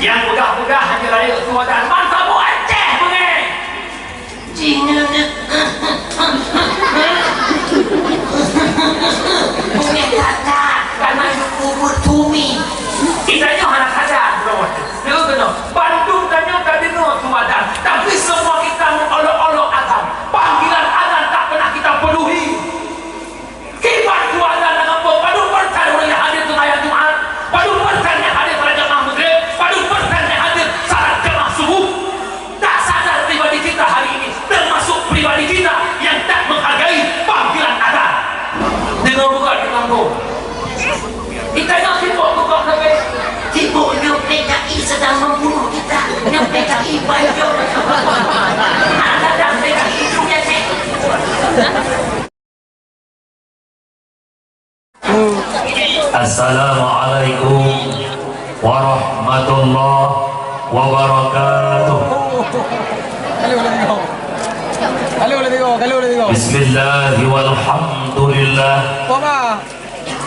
Yang pegah-pegah hanya raya tua dan mantap bu Aceh bengeng. Cina bengeng kata karena kubur bumi. Kita nyo anak ada bro. Dia kena Bandung dan nyo tadi no tuadan. Tapi semua kita mengolok-olok azan. Panggilan azan tak pernah kita penuhi. Kibat tuadan dengan padu perkan yang hadir tunai Jumat. Padu perkan yang hadir pada jemaah maghrib. Padu perkan yang hadir salat jemaah subuh. Tak sadar pribadi kita hari ini termasuk pribadi kita yang tak menghargai panggilan azan. Dengan buka di kampung. Kita yang sibuk tukang sampai sibuk yang PKI sedang membunuh kita. Yang PKI banyak. Ada PKI punya cek. Assalamualaikum warahmatullahi wabarakatuh. Bismillahi walhamdulillah.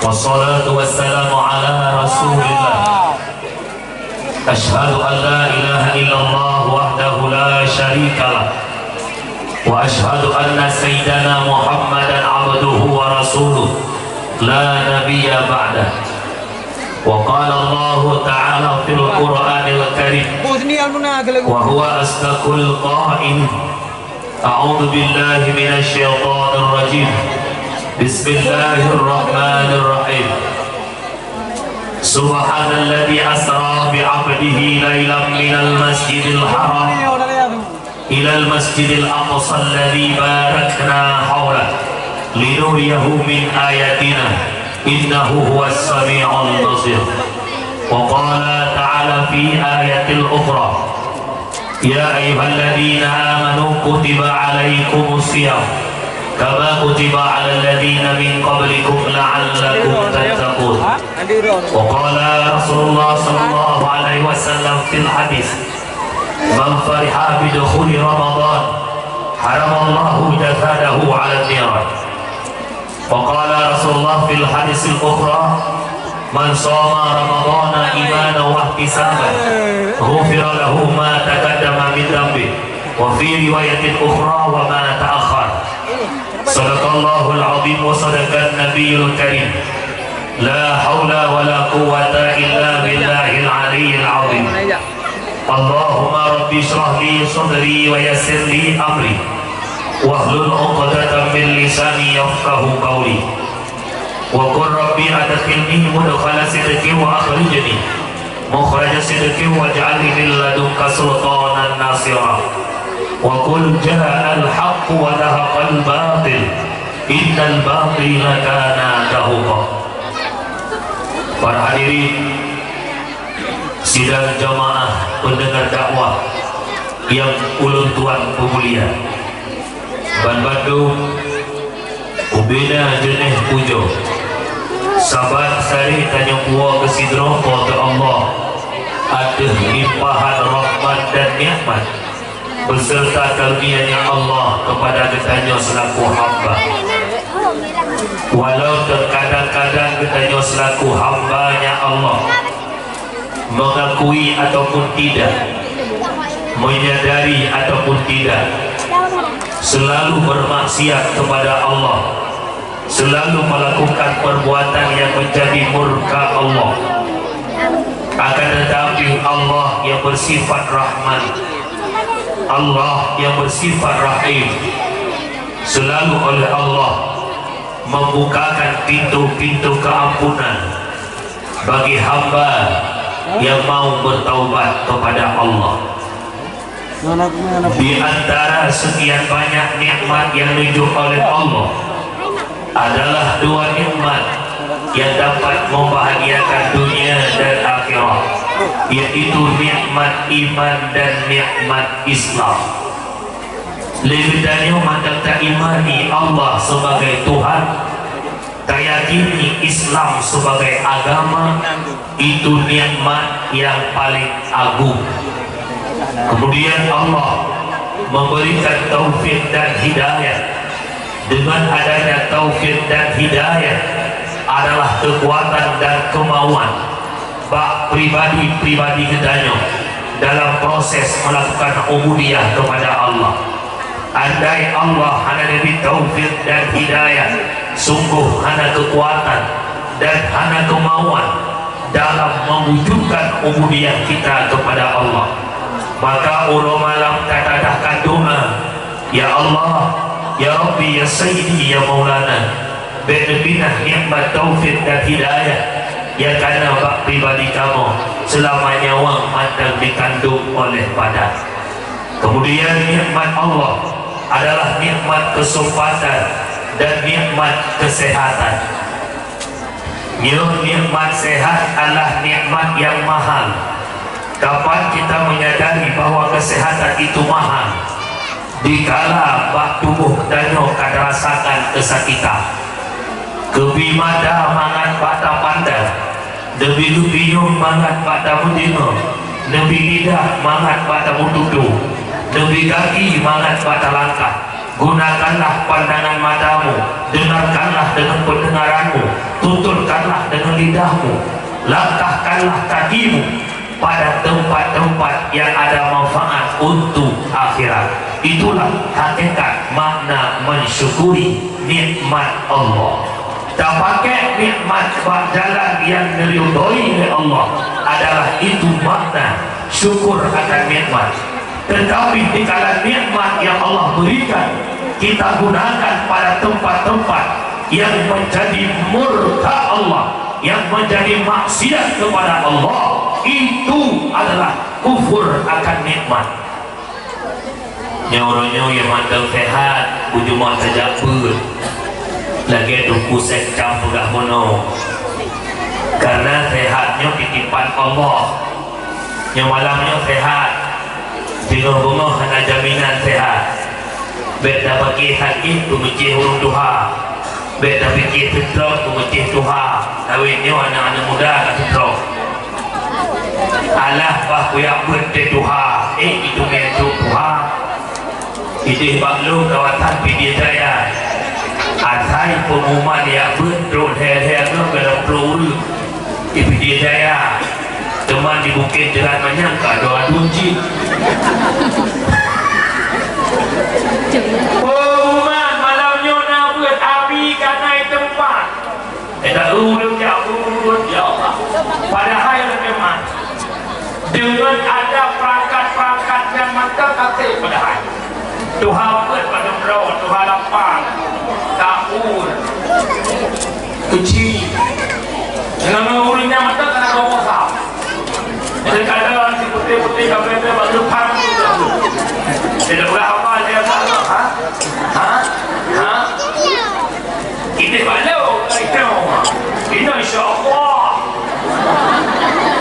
Wassalatu wassalamu ala rasulillah. Ashhadu an la ilaha illallah wahdahu la syarika lah. Wa ashhadu anna sayyidana Muhammadan abduhu wa rasuluh la nabiyya ba'dah. Wa qala Allah ta'ala fil Qur'anil Karim wa huwa asdaqul qa'il. A'udzu billahi minasy syaithanir rajim. Bismillahirrahmanirrahim. Subhanalladzi asra bi 'abdihi lailan minal masjidil haram ilal masjidil aqsa alladzi barakna hawlahu linuriyahu min ayatina innahu huwas sami'ul basir. Wa qala ta'ala fi ayatil ukhra ya ayyuhalladzina amanu kutiba 'alaikumus shiyam kama kutiba 'alal ladzina min qablikum la'allakum tattaqun. Wa qala Rasulullah sallallahu alaihi wasallam fil hadis man fariha bi dukhuli ramadan haramallahu jasadahu 'ala an-niran. وقال رسول الله في الحديث الأخرى من صام رمضان إيمانا واحتسابا غفر له ما تقدم من ذنبه وفي رواية أخرى وما تأخر. صدق الله العظيم وصدق النبي الكريم لا حول ولا قوة إلا بالله العلي العظيم. اللهم رب اشرح لي صدري ويسر لي أمري wahlul 'uqdatam min lisani yafqahu qawli wa qur rabbi adkhilni mudkhala sidqin wa akhrijni mukhraja sidqin waj'alni min ladunka sultanan nasira wa qul jaa al-haqq wa zahaqa al-batil innal batila kana zahuqa. Para hadirin sidang jamaah pendengar dakwah yang ulun tuan pemulia Ban Bandung Ubina jenih pujo sabat sari Tanjung Puau kesidro kota Allah ada limpahan rahmat dan nikmat beserta karunia-Nya Allah kepada ketanyo selaku hamba. Walau terkadang-kadang ketanyo selaku hambanya Allah mengakui ataupun tidak, menyadari ataupun tidak, selalu bermaksiat kepada Allah, selalu melakukan perbuatan yang menjadi murka Allah. Akan tetapi Allah yang bersifat Rahman, Allah yang bersifat Rahim, selalu oleh Allah membukakan pintu-pintu keampunan bagi hamba yang mau bertaubat kepada Allah. Di antara sekian banyak nikmat yang ditunjuk oleh Allah adalah dua nikmat yang dapat membahagiakan dunia dan akhirat, yaitu nikmat iman dan nikmat Islam. Lebih dari mandang tak imani Allah sebagai Tuhan, tak yakini Islam sebagai agama, itu nikmat yang paling agung. Kemudian Allah memberikan taufik dan hidayah. Dengan adanya taufik dan hidayah adalah kekuatan dan kemauan bak pribadi-pribadi kedanyo dalam proses melakukan ubudiyah kepada Allah. Andai Allah hana diberi taufik dan hidayah, sungguh hana kekuatan dan hana kemauan dalam mewujudkan ubudiyah kita kepada Allah, maka urang malam tatadahkan doa, ya Allah, ya Rabbi, ya Sayyidi, ya Maulana, berinah nikmat taufik dan hidayah ya karena bak pribadi kamu selama nyawa matang dikandung oleh badan. Kemudian nikmat Allah adalah nikmat kesempatan dan nikmat kesehatan. Nikmat sehat adalah nikmat yang mahal. Kapan kita menyadari bahwa kesehatan itu mahal? Dikala bak tubuh danyo kada rasakan kesakitan. Kebimada mangat bata pandang, debi lupinyum mangat bata mudino, debi lidah mangat bata mududu, debi kaki mangat bata langkah. Gunakanlah pandangan matamu, dengarkanlah dengan pendengaranmu, tuturkanlah dengan lidahmu, langkahkanlah kakimu pada tempat-tempat yang ada manfaat untuk akhirat. Itulah hakikat makna mensyukuri nikmat Allah. Tak pakai nikmat jalan yang diridhoi oleh Allah adalah itu makna syukur akan nikmat. Tetapi dikala nikmat yang Allah berikan kita gunakan pada tempat-tempat yang menjadi murka Allah, yang menjadi maksiat kepada Allah, itu adalah kufur akan nikmat. Nyawa-nyawa yang mandang sehat ujung saja pun lagi duku secam pegah mono, karena sehatnya titipan Allah. Yang malamnya sehat, bunga hanya jaminan sehat. Beda bagi hati pemecih huruf duha, beda fikir fitrah pemecih duha. Kawinnya anak-anak muda kat fitrah. Alah bah kuyak berde duha, itu mentu duha. Itu baklu kawasan Pidi Jaya. Asai pengumuman yang betul hel-hel dalam peluru di Pidi Jaya. Teman di Bukit Jalan menyangka doa dunci. Pengumuman malamnya nak buat api kanai tempat. Tak urut ya Allah. Padahal memang dengan ada perangkat-perangkat yang mantap kasih padahal. Tuhan buat pada berawat, Tuhan lapang, tahun, kecil. Dengan mengurusnya mata kena bawa sah. Jadi kadang si putih-putih kabel-kabel baru parang juga. Tidak berapa dia tak Ini balau itu. Ini insya Allah.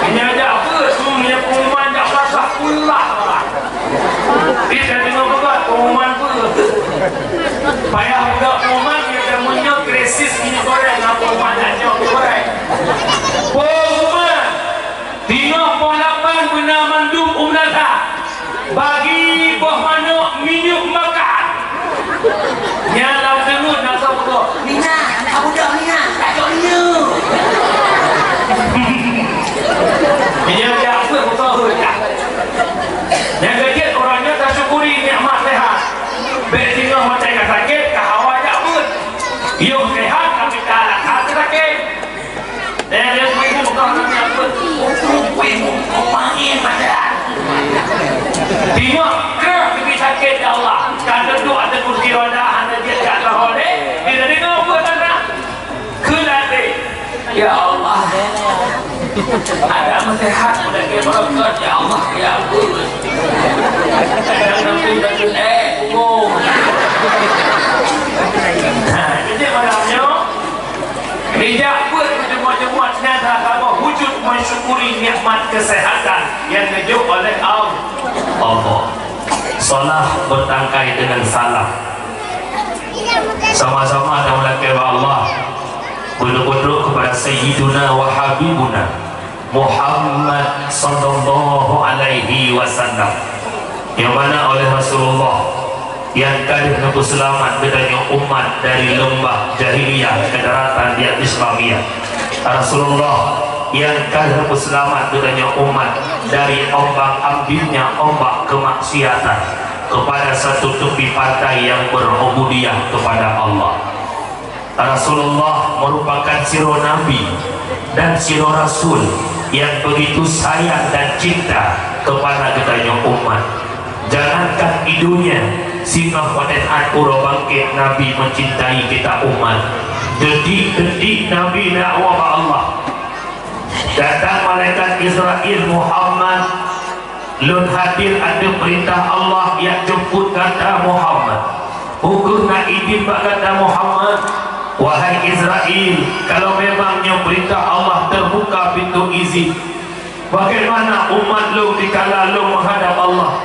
Ini ada apa? Semuanya pengumuman tak rasa pula. Dia tengok juga pengumuman pun. Payah juga pengumuman dia temunya krisis ini goreng. Apa mananya goreng? Pengumuman. Tengok pengalaman benar mandum umnata. Bagi buah manuk minyak makan. Nyalau tenut nak sapa? Nina, anak budak Nina, tak jauh minyak. Ini dia apa betul tak? Yang kecil orangnya tak syukuri nikmat sehat. Baik tinggal macam yang sakit, kahawa tak pun. Yang sehat tapi tak hati sakit. Dan dia semua bukan kami apa? Main macam. Tengok kerap pergi sakit ya Allah. Kan duduk ada kursi roda, ada dia tak tahu deh. Dia dengar apa tak? Kelate. Ya Allah. Ada masalah pada keberkat ya Allah ya Allah. Nanti jadi malamnya tidak buat jemaat-jemaat senantiasa apa wujud mensyukuri nikmat kesehatan yang dijuk oleh Allah. Salah bertangkai dengan salah. Sama-sama ada melakir Allah. Berdoa kepada Sayyiduna wa Habibuna Muhammad sallallahu alaihi wasallam, yang mana oleh Rasulullah yang kadang Nabi selamat bedanya umat dari lembah jahiliyah ke daratan dia Islamiyah. Rasulullah yang kalah selamat katanya umat dari ombak ambilnya ombak kemaksiatan kepada satu tepi pantai yang berubudiyah kepada Allah. Rasulullah merupakan siro Nabi dan siro Rasul yang begitu sayang dan cinta kepada katanya umat. Jangankan idunya, singa pada pura bangkit Nabi mencintai kita umat. Detik-detik Nabi dakwah Allah. Datang malaikat Israel Muhammad, lun hadir ada perintah Allah yang jemput kata Muhammad. Hukum nak izin bak kata Muhammad, wahai Israel, kalau memangnya perintah Allah terbuka pintu izin, bagaimana umat lu dikala lu menghadap Allah?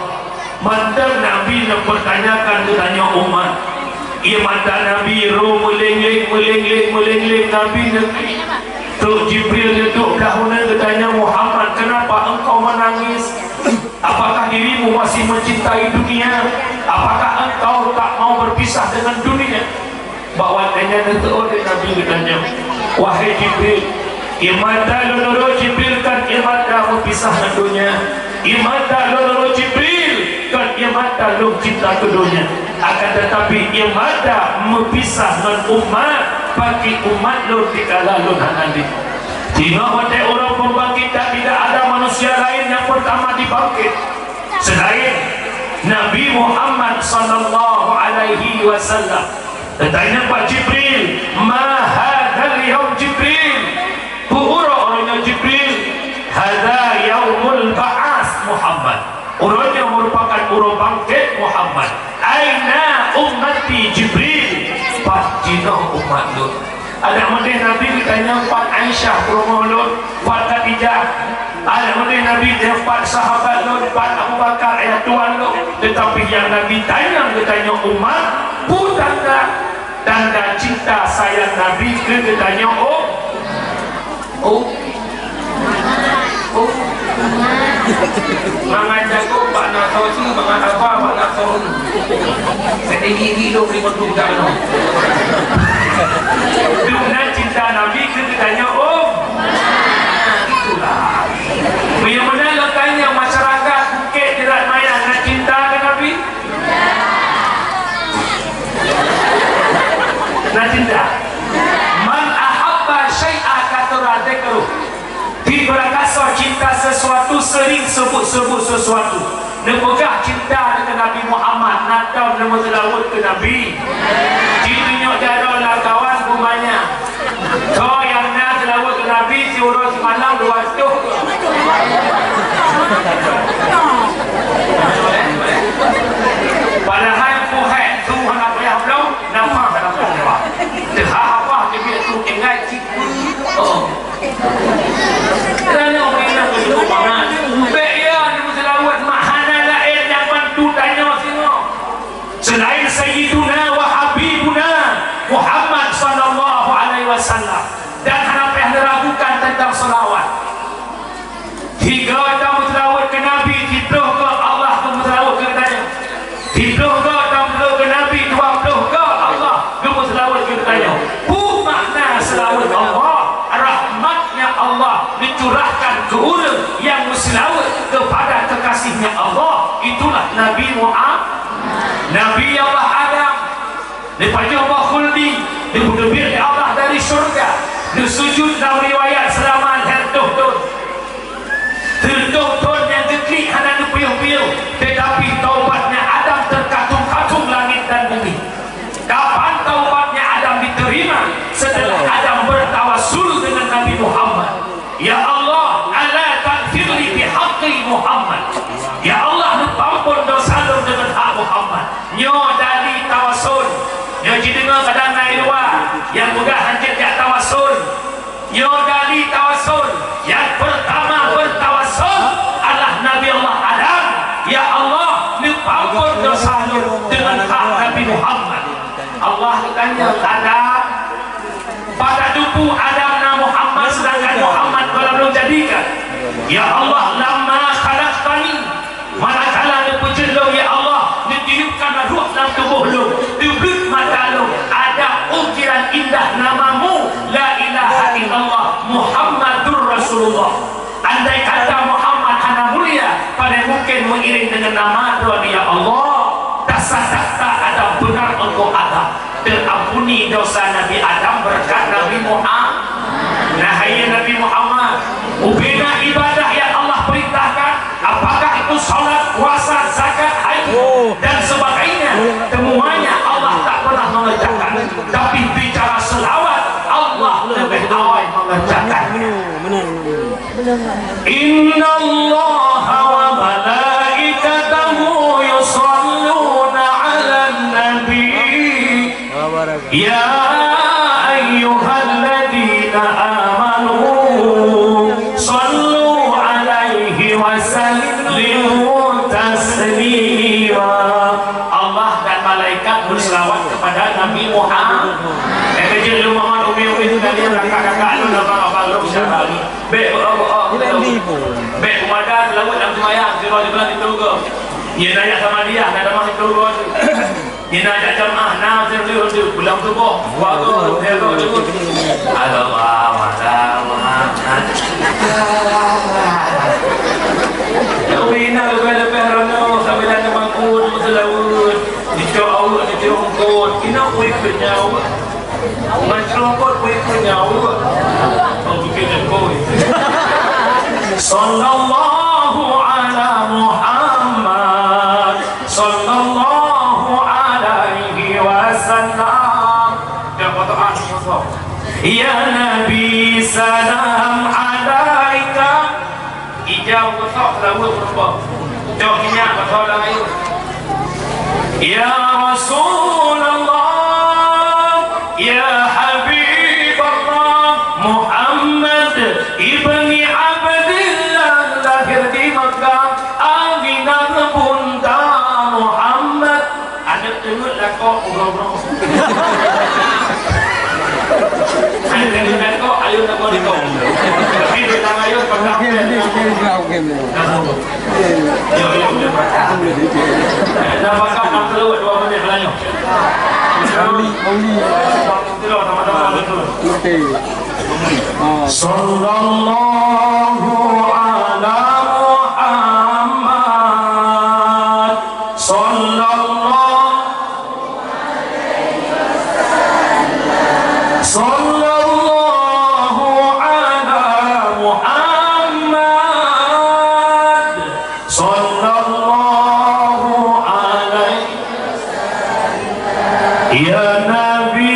Mantan Nabi nak pertanyakan tanya umat. Ia mantan Nabi roh melengling Nabi negeri. Tuk Jibril duduk dahulu bertanya Muhammad, kenapa engkau menangis? Apakah dirimu masih mencintai dunia? Apakah engkau tak mau berpisah dengan dunia? Bawa tanya duduk Nabi bertanya, wahai Jibril, imada lolo Jibril kan imada berpisah dengan dunia. Imada lolo Jibril kan imada lu cinta ke dunia. Akan tetapi imada berpisah dengan umat bagi umat lu dikala lu nanti. Jika pada orang pembangkit tidak ada manusia lain yang pertama dibangkit selain Nabi Muhammad sallallahu alaihi wasallam. Tanya Pak Jibril, ma hadzal yaum Jibril? Buura orangnya Jibril, hadza yaumul ba'ats Muhammad. Orangnya merupakan orang bangkit Muhammad. Aina ummati Jibril? Pak Cina umat lu. Ada mana Nabi ditanya Pak Aisyah rumah lu, Pak Khadijah. Ada mana Nabi dia Pak sahabat lu, Pak Abu Bakar ayat tuan lu. Tetapi yang Nabi tanya umat, bukan tanda cinta sayang Nabi ke tanya mangan jago Pak nak tahu tu mangan apa Pak nak tahu saya hidup di bentuk no dunia cinta Nabi ke tanya itulah bagaimana letaknya masyarakat Bukit Jerat Maya nak cinta ke Nabi nak cinta man ahabba syai'a kathura dzikru. Di berakasa cinta sesuatu sering sebut sesuatu. Nepegah cinta dengan Nabi Muhammad, nakam nama selawat ke Nabi. Jadinya darah lah kawan rumahnya. So yang nak selawat ke Nabi si orang semalam 200. Padahal puhai Tuhan apa yang belum nampak dalam jawab. Tehah apa dia tu ingat cikgu. Kerana orang yang begitu pangan Baya ni selawat mahana lain yang bantu tanya semua selain Sayyiduna wa Habibuna Muhammad sallallahu alaihi wasallam. Dan kenapa yang diragukan tentang selawat hingga kamu selawat ke Nabi hidruh ke Allah kamu selawat ke tanya hidruh ke kamu ke Nabi 20 ke Allah kamu selawat ke tanya makna selawat Allah rahmatnya Allah dicurahkan ke orang yang berselawat kepada kekasihnya Allah. Itulah Nabi Muhammad, Nabi Allah Adam, daripada Allah khuldi, dibudubir Allah dari surga, disujud dalam riwayat selama tertuh-tuh yang keklik hanya dipuyuh-puyuh, tetapi taubatnya Adam terkatung-katung langit dan bumi. Kapan taubatnya Adam diterima? Setelah Adam bertawassul dengan Nabi Muhammad. Ya Allah, ala taghfirli bihaqqi Muhammad. Ya Allah, ampun dosa-dosa dengan hak Muhammad. Nyo dari tawassul. Nyo jidengar kadang naik luar yang bukan hancur jak tawassul. Nyo dari tawassul. Yang pertama bertawassul adalah Nabi Allah Adam. Ya Allah, ampun dosa-dosa dengan hak Nabi Muhammad. Allah tanya Adam, pada tubuh Adam dan Muhammad sedangkan Muhammad belum jadikan. Ya Allah, lama khalaqtani, manakala dipujilah ya Allah, ditiupkan ruh dalam tubuh lu, diberi mata lu, ada ukiran indah namamu, la ilaha illallah Muhammadur Rasulullah. mengiring dengan nama doa ya Allah, dasa-dasa ada benar engkau ada, terampuni dosa Nabi Adam berkat Nabi Muhammad. Nah, hai Nabi Muhammad, ubina ibadah yang Allah perintahkan, apakah itu salat, puasa, zakat, haji dan sebagainya, semuanya Allah tak pernah mengerjakan. Tapi bicara selawat, Allah lebih awal mengerjakan. Inna Allah wa malaikatahu yusalluna ala nabi ya ayyuhalladzina amanu sallu alaihi wa sallimu taslima. Allah dan malaikat berselawat kepada Nabi Muhammad. Kerja lu Muhammad umi itu kalian kakak-kakak lu nama abang lu siapa ni? Baik baik kepada selawat dalam sembahyang kalau di belah itu ke. Ia nanya sama dia, ada masa itu ke. Ia nanya jamaah nah serius tu pulang tu boh. Waktu dia tu. Allah Muhammad. Umi nak lebih rano sambil ada mangkut selawat. Itu awak itu mangkut. Ina kuih kenyau. Masyarakat punya Allah. Oh begini kau. Sallallahu ala Muhammad sallallahu alaihi wasallam. Ya Quran masuk. Ya Nabi salam alaika. Ijab masuk lawan berapa? Jawabnya masuk lagi. Ya Rasulullah ya Habib Allah Muhammad ibni Abdillah lahir di Makkah Aminah bunda Muhammad. Ada tengok lah kau ngobrol. Ada tengok lah kau ayo nak kau. Tapi dia tak ayo pakai. Dah pakai nak keluar 2 minit belanja. Sallallahu ala Muhammad sallallahu ala Muhammad sallallahu alaihi ya Nabi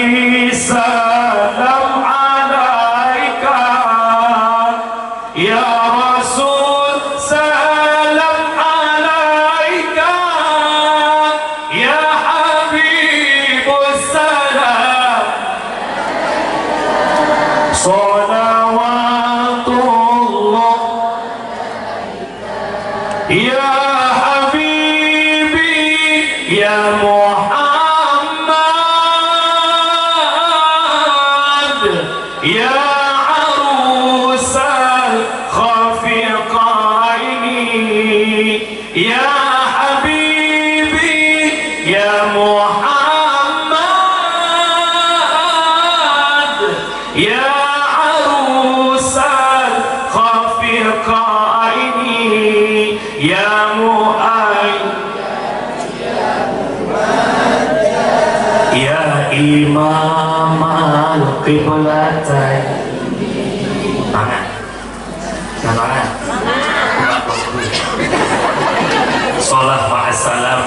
salam alaika ya Rasul salam alaika ya Habibus salam salawatullah ya Habibi ya ya arusal khafiqaini ya habibi ya Muhammad ya arusal khafiqaini ya ya imam al-qiblatain. Tangan. Tangan. Salam ma'assalam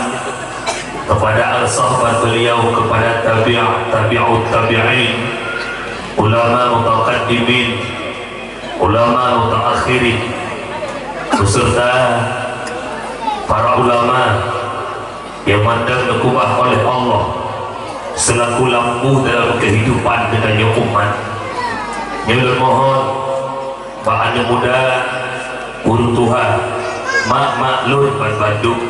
kepada al-sahabat beliau, kepada tabi'ut tabi'in, ulama mutaqaddimin, ulama mutaakhirin, beserta para ulama yang mandang dikubah oleh Allah selaku lampu dalam kehidupan dengannya umat. Yang mohon bahan muda guru Tuhan mak lur Bandung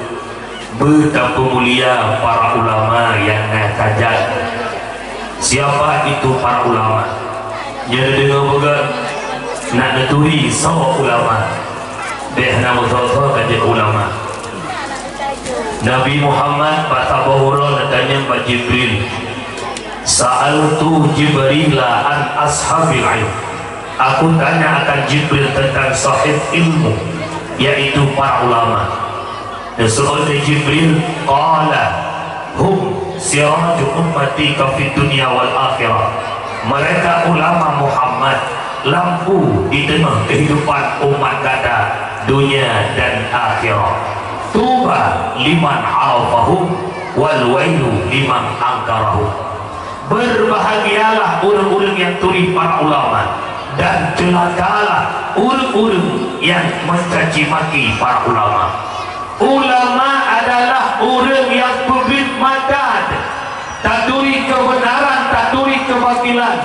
betapa mulia para ulama yang tajam. Siapa itu para ulama? Yang dengar juga nak neturi sama ulama behna mutawaffa kajian ulama. Nabi Muhammad Batabahura nadanya Pak Jibril, Sa'altu Jibrila an ashabil ilm. Aku tanya akan Jibril tentang sahib ilmu, yaitu para ulama. Nasu'ul Jibril qala hum siraju ummatika fid dunya wal akhirah. Mereka ulama Muhammad, lampu di tengah kehidupan umat kata dunia dan akhirat. Tuba liman arafahum wal wailu liman angkarahum. Berbahagialah orang-orang yang tuli para ulama, dan celakalah orang-orang yang mencaci maki para ulama. Ulama adalah orang yang berbit madad, tak turi kebenaran, tak turi kebatilan,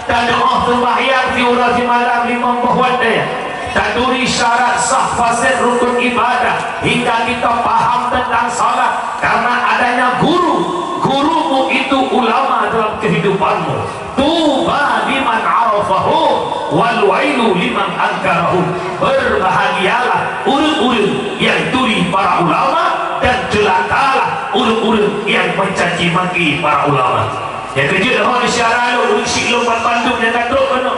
tak doa sembahyang di urasi malam lima bahwadaya, tak turi syarat sah fasid rukun ibadah hingga kita paham tentang salat karena adanya guru. Gurumu itu ulama dalam kehidupanmu. Tuba liman arafahum wal wailu liman angkarahum. Berbahagialah orang-orang yang tuli para ulama, dan celakalah orang-orang yang mencaci maki para ulama. Yang kerja dah syarah lu usik lu Bandung yang katuk penuh.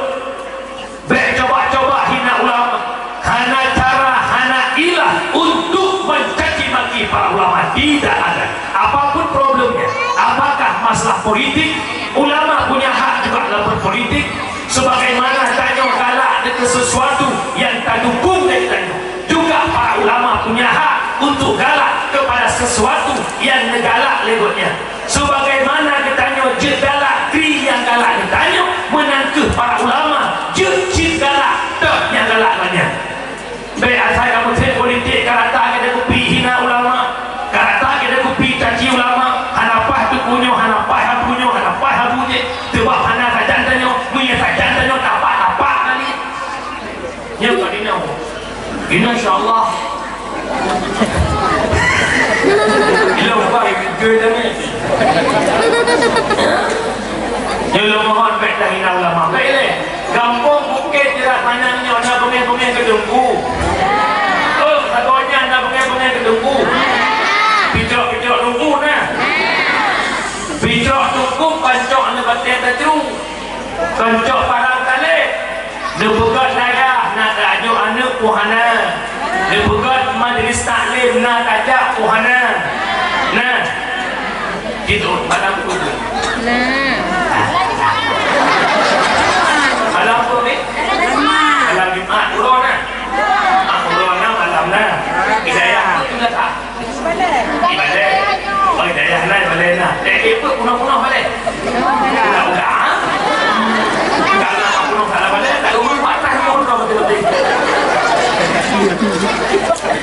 Baik coba-coba hina ulama. Hana cara hana ilah untuk mencaci maki para ulama tidak ada. Apapun problemnya, apakah masalah politik, ulama punya hak juga dalam berpolitik. Sebagaimana tanya galak dengan sesuatu yang tak dukung dari tanya, juga para ulama punya hak untuk galak kepada sesuatu yang negalak legotnya. Sebagaimana ditanya je galak kri yang galak ditanya menangkeh para ulama je cip galak tak yang galak banyak. Baik asal kamu tidak politik karata kita kupi hina ulama, karata kita kupi caci ulama, hanapah tu punyo, hanapah hapunyo, hanapah habunye, sebab hana sajan tanyo, punya sajan tanyo tapak-tapak kali. Yang kau dinau, insyaAllah. Bila upah ikut dah ni. Yang mohon baik dah hina ulama. Baik le, kampung Bukit jerat manangnya, ada pemain-pemain kedengku. Katanya anda pengen kedengku. Picok-picok nunggu nah. Picok nunggu pancok anda batin tajung. Pancok parang kali. Debugat naya nak tajuk anak puhana. Debugat majlis taklim nak tajak puhana. Nah. Gitu malam tu. Nah. Malam tu ni. Malam Jumaat urang nah. Nah, hidayah itu dah tak. Ibadah. Oh hidayah lain boleh nah. Apa punah-punah boleh? Enggak. Kalau tak punah salah boleh, tak umur patah punah betul-betul.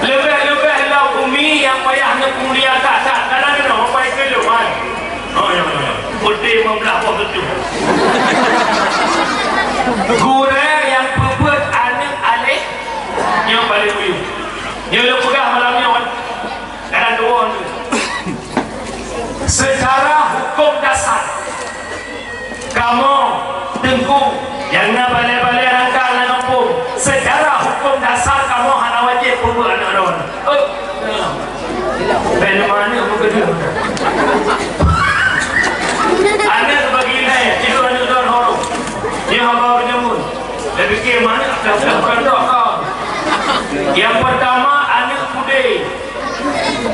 Lebih-lebih lah bumi yang payah nak mulia tak kadang kena apa ke lu kan. Oh ya. Putih membelah apa betul. Guru yang berbuat anak alih yang paling ujung. Yang lu pegang malam ni awak kadang dua tu. Secara hukum dasar kamu tengku yang nak balik-balik rangkang dan kampung, secara hukum dasar kamu hana wajib pembuat anak orang. Bagaimana mana begitu? Anak bagi nilai itu anak orang horor. Dia hamba berjamun. Dia fikir mana dah bukan doa kau. Yang pertama anak pudih,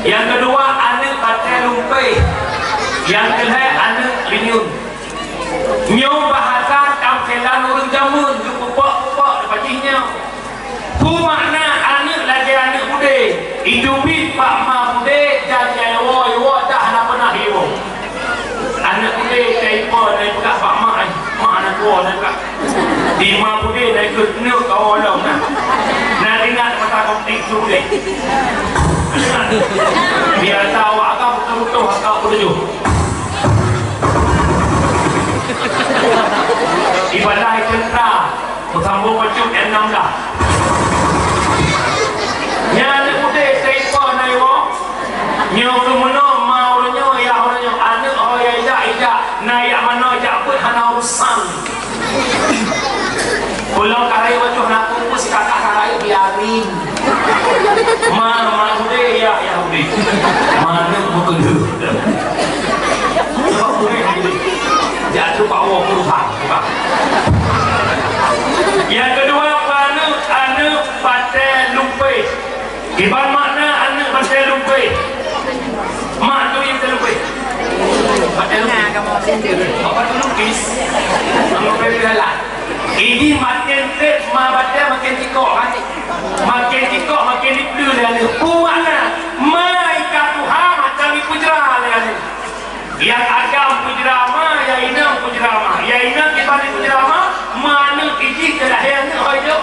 yang kedua anak batai lumpai, yang ketiga anak linyun. Nyom bahasa tampilan orang jamun cukup pok dapatnya. Ku makna anak lagi anak pudih, hidupi pak ma pudih jadi wo dah nak pernah hiwo. Anak pudih taipo dari bekas pak mak anak tua nak di ma pudih dari ketemu kau orang nak. Ingat mata konflik sulit. Biar tahu agak betul-betul agak bertujuh. Ibadah cinta bersambung pecut yang 6 dah. Nyali putih teipa naiwo. Nyo kemuno mau nyo ya orangnya anak oh ya ija naik mana jak pun hana urusan. Pulau karai wajah nak kumpus kakak karai biarin. Mana udah ya udah. Mana bukan tu. Kau boleh jatuh bawa perubahan. Yang kedua mana anak pakai lumpai. Ibarat makna anak pakai lumpai. lebih. Mak tu yang terlebih. Apa tu lukis? Nama beri dalam. Ini makin tek, makin tikok kan? Makin tikok, makin diplu dia ni. Puana, mai kapuha macam ni pujra dia ni. Yang agam pujrama, yang inang pujrama. Yang inang kibali pujrama, mana iji terlahir ni hidup.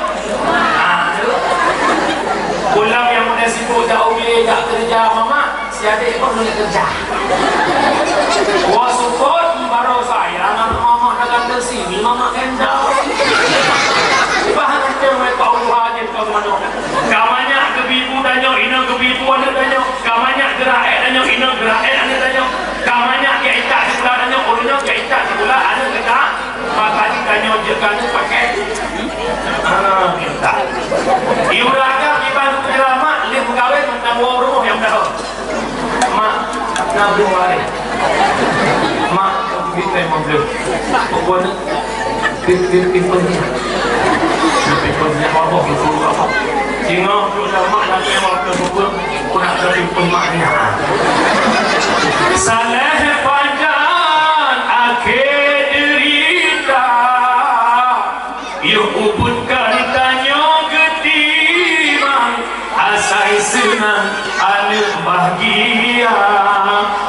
Ulam yang muda sibuk tak boleh tak kerja mama, si adik pun boleh kerja. Wah support baru saya, anak mama nak ganti sini, mama kena. Bahan kita mereka Allah je kau mana. Kamanya kebibu tanya, ina kebibu anda tanya. Kamanya gerak tanya, ina gerak anda tanya. Kamanya kita sebelah tanya, orangnya kita sebelah ada kita. Maka tanya je kan pakai. Kita. Iuraga kita berlama, lihat pegawai tentang rumah yang dah. Mak nak berwari. Mak kita yang membeli. Pokoknya pimpinan. Pimpinan apa itu apa? Jika ulama nak waktu buku, nak terpimpin maknya. Salah panjang akhir derita, ubudkan tanya ketimbang asai senang anak bahagia,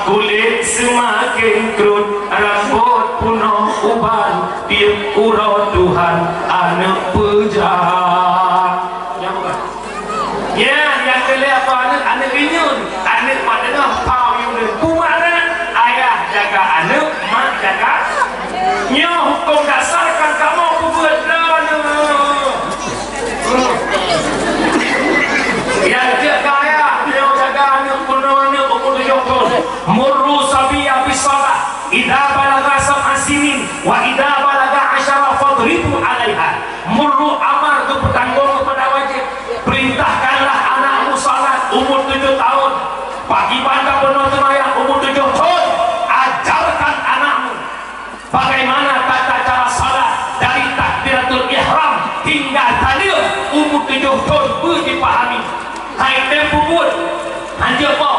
kulit semakin kerut, rambut punah uban, dia urau Tuhan anak pejahat. Yang bukan? Ya, yang kelihatan apa anak rinyun, anak padanya pau yun. Kumana ayah jaga anak, mak jaga. Nya hukum dasarkan kamu buat yang jaga ayah, yang jaga anak punahnya umur 7 tahun. Murru sabiya bisalah, idza balagha sab'a sinin wa idza balagha 10 fadribu 'alaiha. Murru amar itu bertanggung kepada wajib. Perintahkanlah anakmu salat umur 7 tahun. Pagi pagi penuh sembahyang umur 7 tahun. Ajarkan anakmu bagaimana tata cara salat dari takbiratul ihram hingga tahlil umur 7 tahun dipahami. Hai tempo buat hanya apa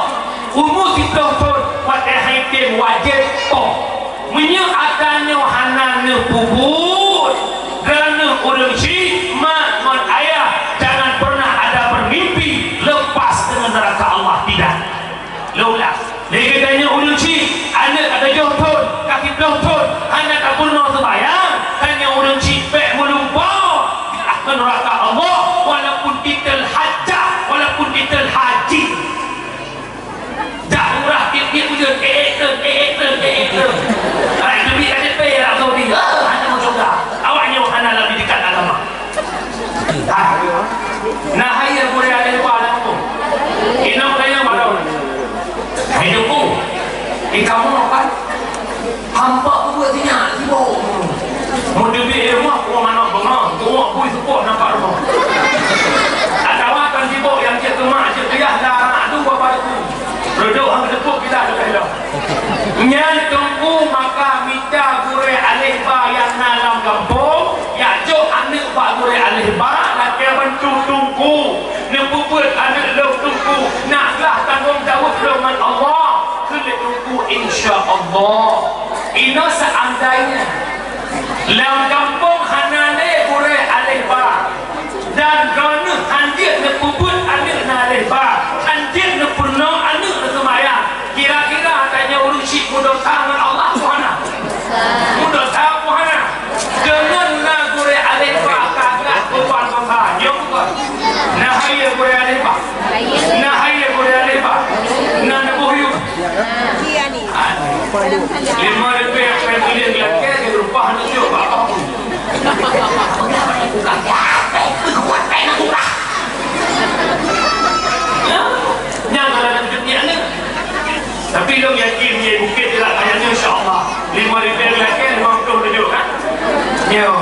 umur 7 tahun pada hai tem wajib apa menye adanya hanane bubut dan orang si mak mon ayah jangan pernah ada bermimpi lepas dengan neraka Allah, tidak. Laulah lagi tanya orang si anak ada 7 tahun kaki 7 tahun anak tak pernah sembahyang tanya orang si pek melumpah ke neraka Allah walaupun kita hajjah, walaupun kita haji. Daurah dia punya Hai lebih ada perak kau ni. Hanya mencoba. Awaknya hanya lebih dekat agama. Nah hai yang boleh ada pada aku. Inam kaya baru. Hidupku. Kamu kan? Hampa buat dia sibuk. Mau dibeli rumah kau mana bengah. Kau aku support nampak rumah. Ada wakan sibuk yang cek rumah cek dia dah tu bapa aku. Rodok hang tepuk kita ada dah. Nyan tunggu maka minta gure alih ba yang dalam kampung ya jo anak ba gure alih ba nak bantu tunggu nepuput anak lo tunggu naklah tanggung jawab dengan Allah kena tunggu insya-Allah. Ino seandainya dalam kampung hanane gure alih ba dan gana handir nepuput anak alih ba handir nepurno anak semaya kira-kira tanya urusi mudah tangan Allah Tuhan mudah tahu Tuhan dengan nagure alifah kagak kuat kata nyok nahaya gure alifah nahaya gure alifah nah nabuhyu lima lebih yang pilih lelaki ke rupa hanya juga apa pun bukan kuat enak murah yang ada dunia ni. Tapi lo yakin dia bukit tidak kayaknya insya-Allah 5,000 lagi 57 kan? Yo.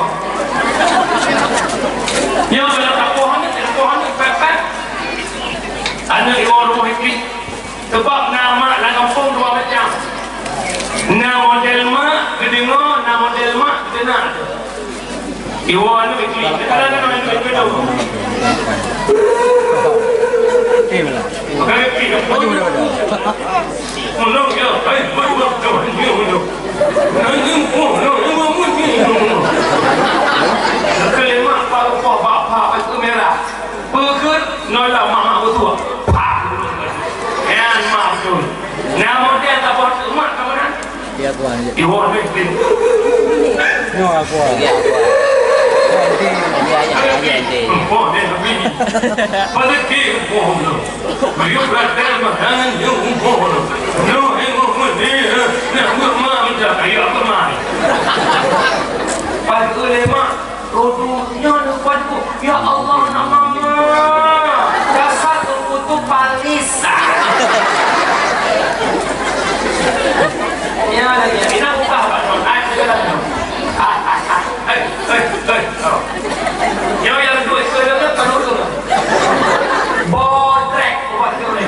Yo kalau tak pohon pepet. Anak di rumah ini sebab nama dalam kampung dua macam. Nama model mak kedengar, nama model mak kedengar. Iwan itu ikli. Kadang-kadang orang itu ikli. Okey, ikli. tua pak yang maaf tu nama dia tak buat mak kamu nak Dia tuan je. iwan betul No aku. Dia aku. Nanti dia nanti. oh dia begini pada ke oh no bagi berada makan yang oh no no dia nak mak minta ayo apa mak pada ulama rodunya depanku ya Allah nama dasar kutu palisa ya lagi ini buka apa non ai segala non yang dua segala penuh tu bodrek buat tu ni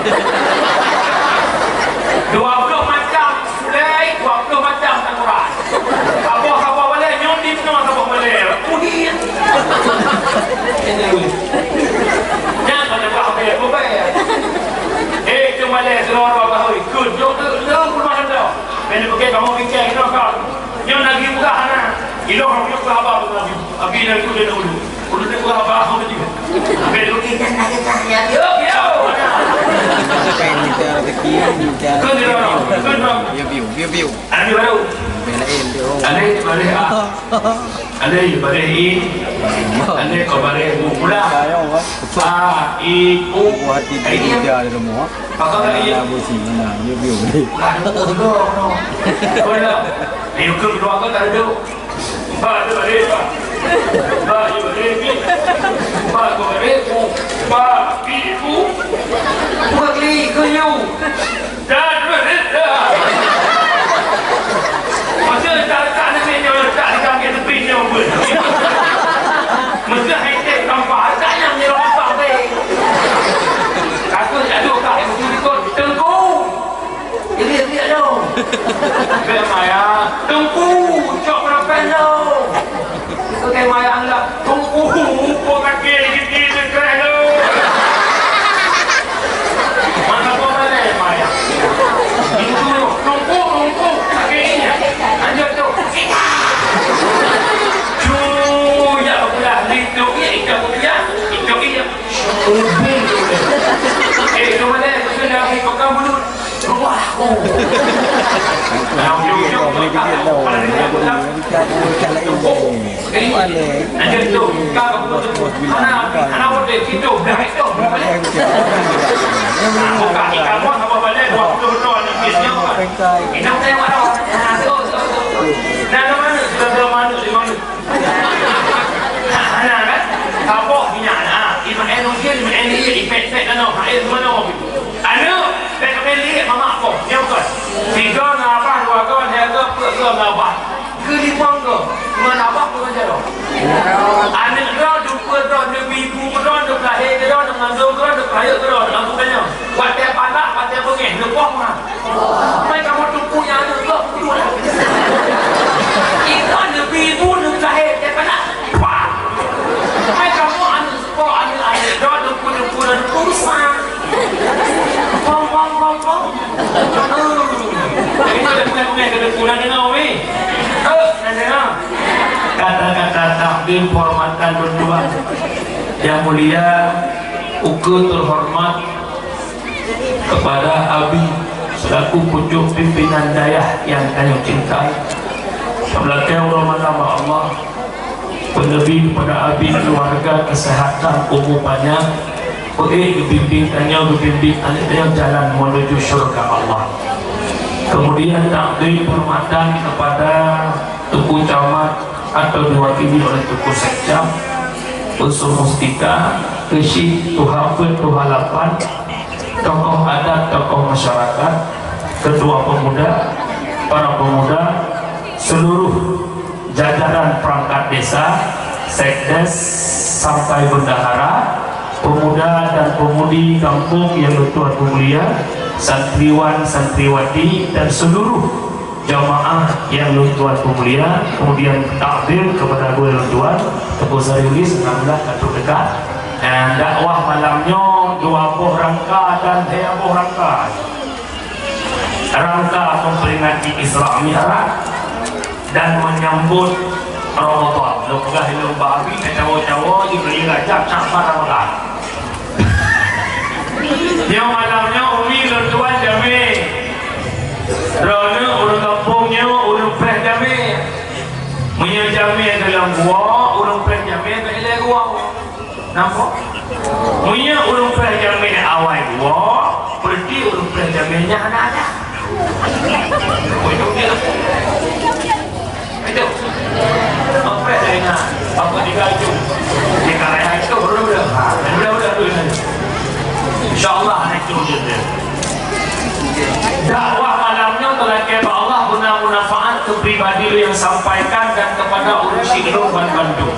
20 macam sulai 20 macam tanguran apa boleh nyondip no apa boleh udin jangan pada buat apa ya cuma le seluar bahawi good yo pun macam tu bila pakai kamu fikir itu kau yang lagi buka hana ilo kamu yang apa lagi abi nak tu dia dulu udah tu apa kamu juga bila kita nak tanya yo Kain kita rezeki kita. Dia view. ada baru Belain dia. ada balik ada kau balik pula ibu Buat tidur dia di rumah. pakai Ya busi mana view ni. ayo ke kedua kau tak ada Pak balik Pak ibu buat li ke you dan berita masa tak ada meja tak di kaki tepi ni apa masa high-tech nampak tak yang ni lompat aku aduh kak yang betul ikut tengku dia dong kayak Maya tengku cok berapa dong itu kayak Maya anda tengku kok kaki gini keren dong mana kau boleh Maya itu tengku kakinya anjir tu ya pula itu itu mana sudah pegang mulut wah anjir tu kau anak boleh hidup dah hidup buka ikan pun apa balik 20 ton ni biasanya hidup tengok dah dan mana sudah mana di mana anak kan apa minyak iman energi iman energi efek dan air mana anu family mama apa yang kan tiga ngapa dua kan harga per ngapa kelima ke mana apa pun aja loh anak dah dua dah lebih ibu dah lahir dah dengan dua dah lahir dah dengan bukannya wadah panak wadah bengih lepas mana mereka mau tumpunya anak dah dua ikan lebih ibu lahir dia panak wah mereka mau anak sekolah anak lahir dah dua dan urusan kata-kata takdim hormatkan berdua yang mulia ukur terhormat kepada Abi selaku pucuk pimpinan dayah yang kami cintai belakang nama Allah berlebih kepada Abi keluarga kesehatan umumannya boleh dibimbingkannya yang jalan menuju syurga Allah. Kemudian takdim hormatan kepada Tuku Camat atau diwakili oleh Tuku Sekjam, Unsur Mustika, Kesyih, Tuhafid, Tuhalapan, tokoh adat, tokoh masyarakat, ketua pemuda, para pemuda, seluruh jajaran perangkat desa, sekdes sampai bendahara, pemuda dan pemudi kampung yang bertuan mulia, santriwan, santriwati dan seluruh jamaah yang bertuan mulia. Kemudian takbir kepada gue tuan Teguh Zariulis 19 atau dekat dan dakwah malamnya 20 rangka dan 30 rangka memperingati Isra Mi'raj dan menyambut Ramadan. Lepas itu babi cawa-cawa diberi rajab sampai Ramadan. malamnya umi lentuan jamin. Rona orang kampungnya orang peh jamin. Punya jamin dalam gua, orang peh jamin ke ilai gua. Nampak? Punya orang peh jamin awal gua, pergi orang peh jaminnya ada. Oh itu dia. Itu. Apa dia nak? Apa digaju? Dia kaya itu udah tu. InsyaAllah anak itu dia. Dakwah malamnya telah kepada Allah guna manfaat ke pribadi yang sampaikan dan kepada urusi Irfan Bandung.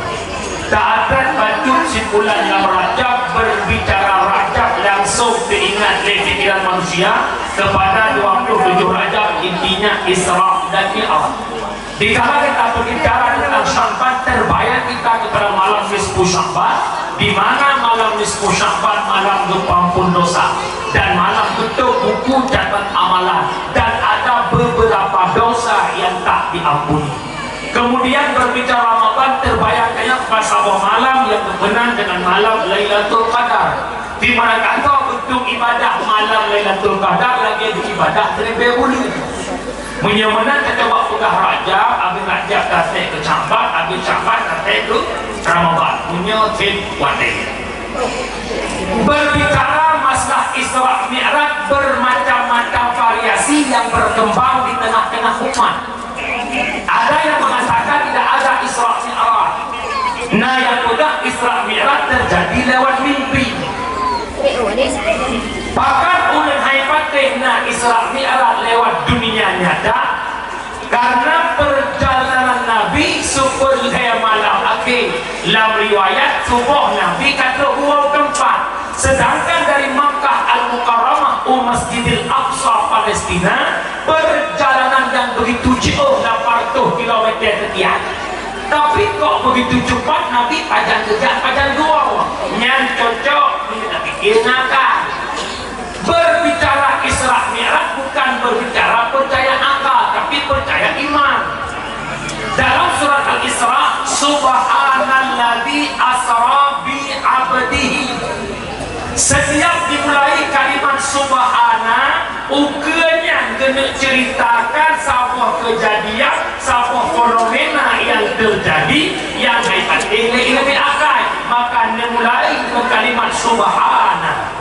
Taatan Bandung simpulan yang Rajab berbicara Rajab langsung teringat dari pikiran manusia kepada 27 Rajab, intinya Isra dan Mi'raj. Dikala kita berbicara tentang Sya'ban, terbayang kita kepada malam nisfu Sya'ban, di mana malam nisfu Sya'ban malam pengampun dosa dan malam bentuk buku catat amalan, dan ada beberapa dosa yang tak diampuni. Kemudian berbicara Ramadan, terbayangkannya sebuah malam yang berkenaan dengan malam Lailatul Qadar, di mana kata bentuk ibadah malam Lailatul Qadar lagi ibadah terlebih dahulu. Menyemana kita buat pegah Rajab, habis Rajab kasih ke Sya'ban, habis Sya'ban kasih ke Ramadan. Punya tim wadih. Berbicara masalah Isra Mi'raj, bermacam-macam variasi yang berkembang di tengah-tengah umat. Ada yang mengatakan tidak ada Isra Mi'raj. Nah, yang mudah Isra Mi'raj terjadi lewat mimpi. Bahkan ulun haifatin nah Isra Mi'raj lewat dunia nyata, karena perjalanan Nabi supaya malam akhir dalam riwayat subuh Nabi kata dua tempat, sedangkan dari Makkah Al-Mukarramah ke Masjidil Aqsa Palestina perjalanan yang begitu jauh 80 km setiap. Tapi kok begitu cepat Nabi pajan dua nyan cocok pikir nakal. Berbicara Isra Mi'raj bukan berbicara percaya akal, tapi percaya iman. Dalam surat Al-Isra, Subhanalladzi asra bi 'abdihi. Setiap dimulai kalimat subhana, ukenya kena ceritakan sebuah kejadian, sebuah fenomena yang terjadi yang hebat ini lebih akal. Maka dimulai dengan kalimat subhana.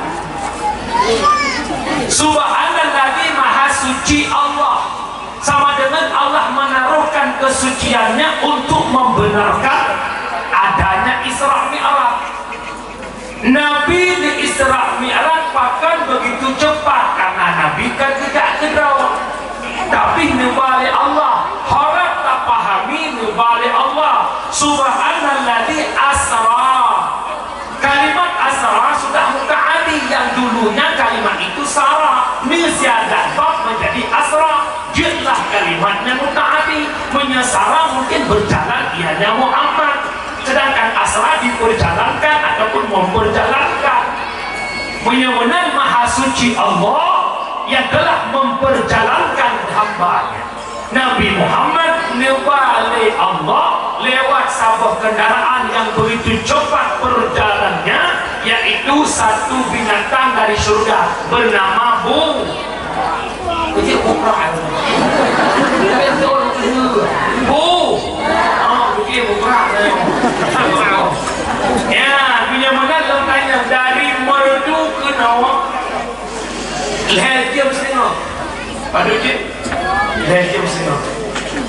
Subhanalladzi maha suci Allah, sama dengan Allah menaruhkan kesuciannya untuk membenarkan adanya Isra Mi'raj. Nabi di Isra Mi'raj bahkan begitu cepat karena Nabi kan tidak kedawa, tapi nubali Allah harap tak pahami nubali Allah. Subhanalladzi asra, kalimat asra sudah mutaaddi, yang dulunya kalimat itu sara dan bab menjadi asra, jelas kalimatnya mutaaddi. Menyasara mungkin berjalan ianya Muhammad, sedangkan asra diperjalankan ataupun memperjalankan. Benar-benar maha suci Allah yang telah memperjalankan hambanya Nabi Muhammad nubali Allah lewat sebuah kendaraan yang begitu cepat perjalanannya, yaitu satu binatang dari surga bernama Bu. Kecil bukan Bu. Oh, kecil bukan. Ya, punya mana tanya dari merdu ke Nawak. Lehjam setengah. Pada cik, lehjam setengah.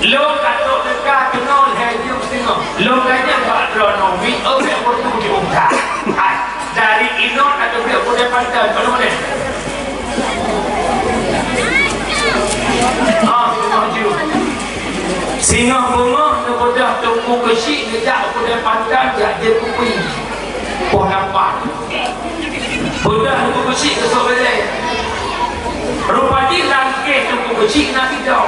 Lo kata dekat kenal lehjam setengah. Lo kata Batronomi, yang bertemu di Ungkar. Dari Inon atau dia boleh pantai. Kalau mana? Singa bunga nebedah tunggu kesik ngejak pada pantai dia kuping poh lampak bedah tunggu kesik ke sobelai rupanya langkeh tunggu kesik nak tidak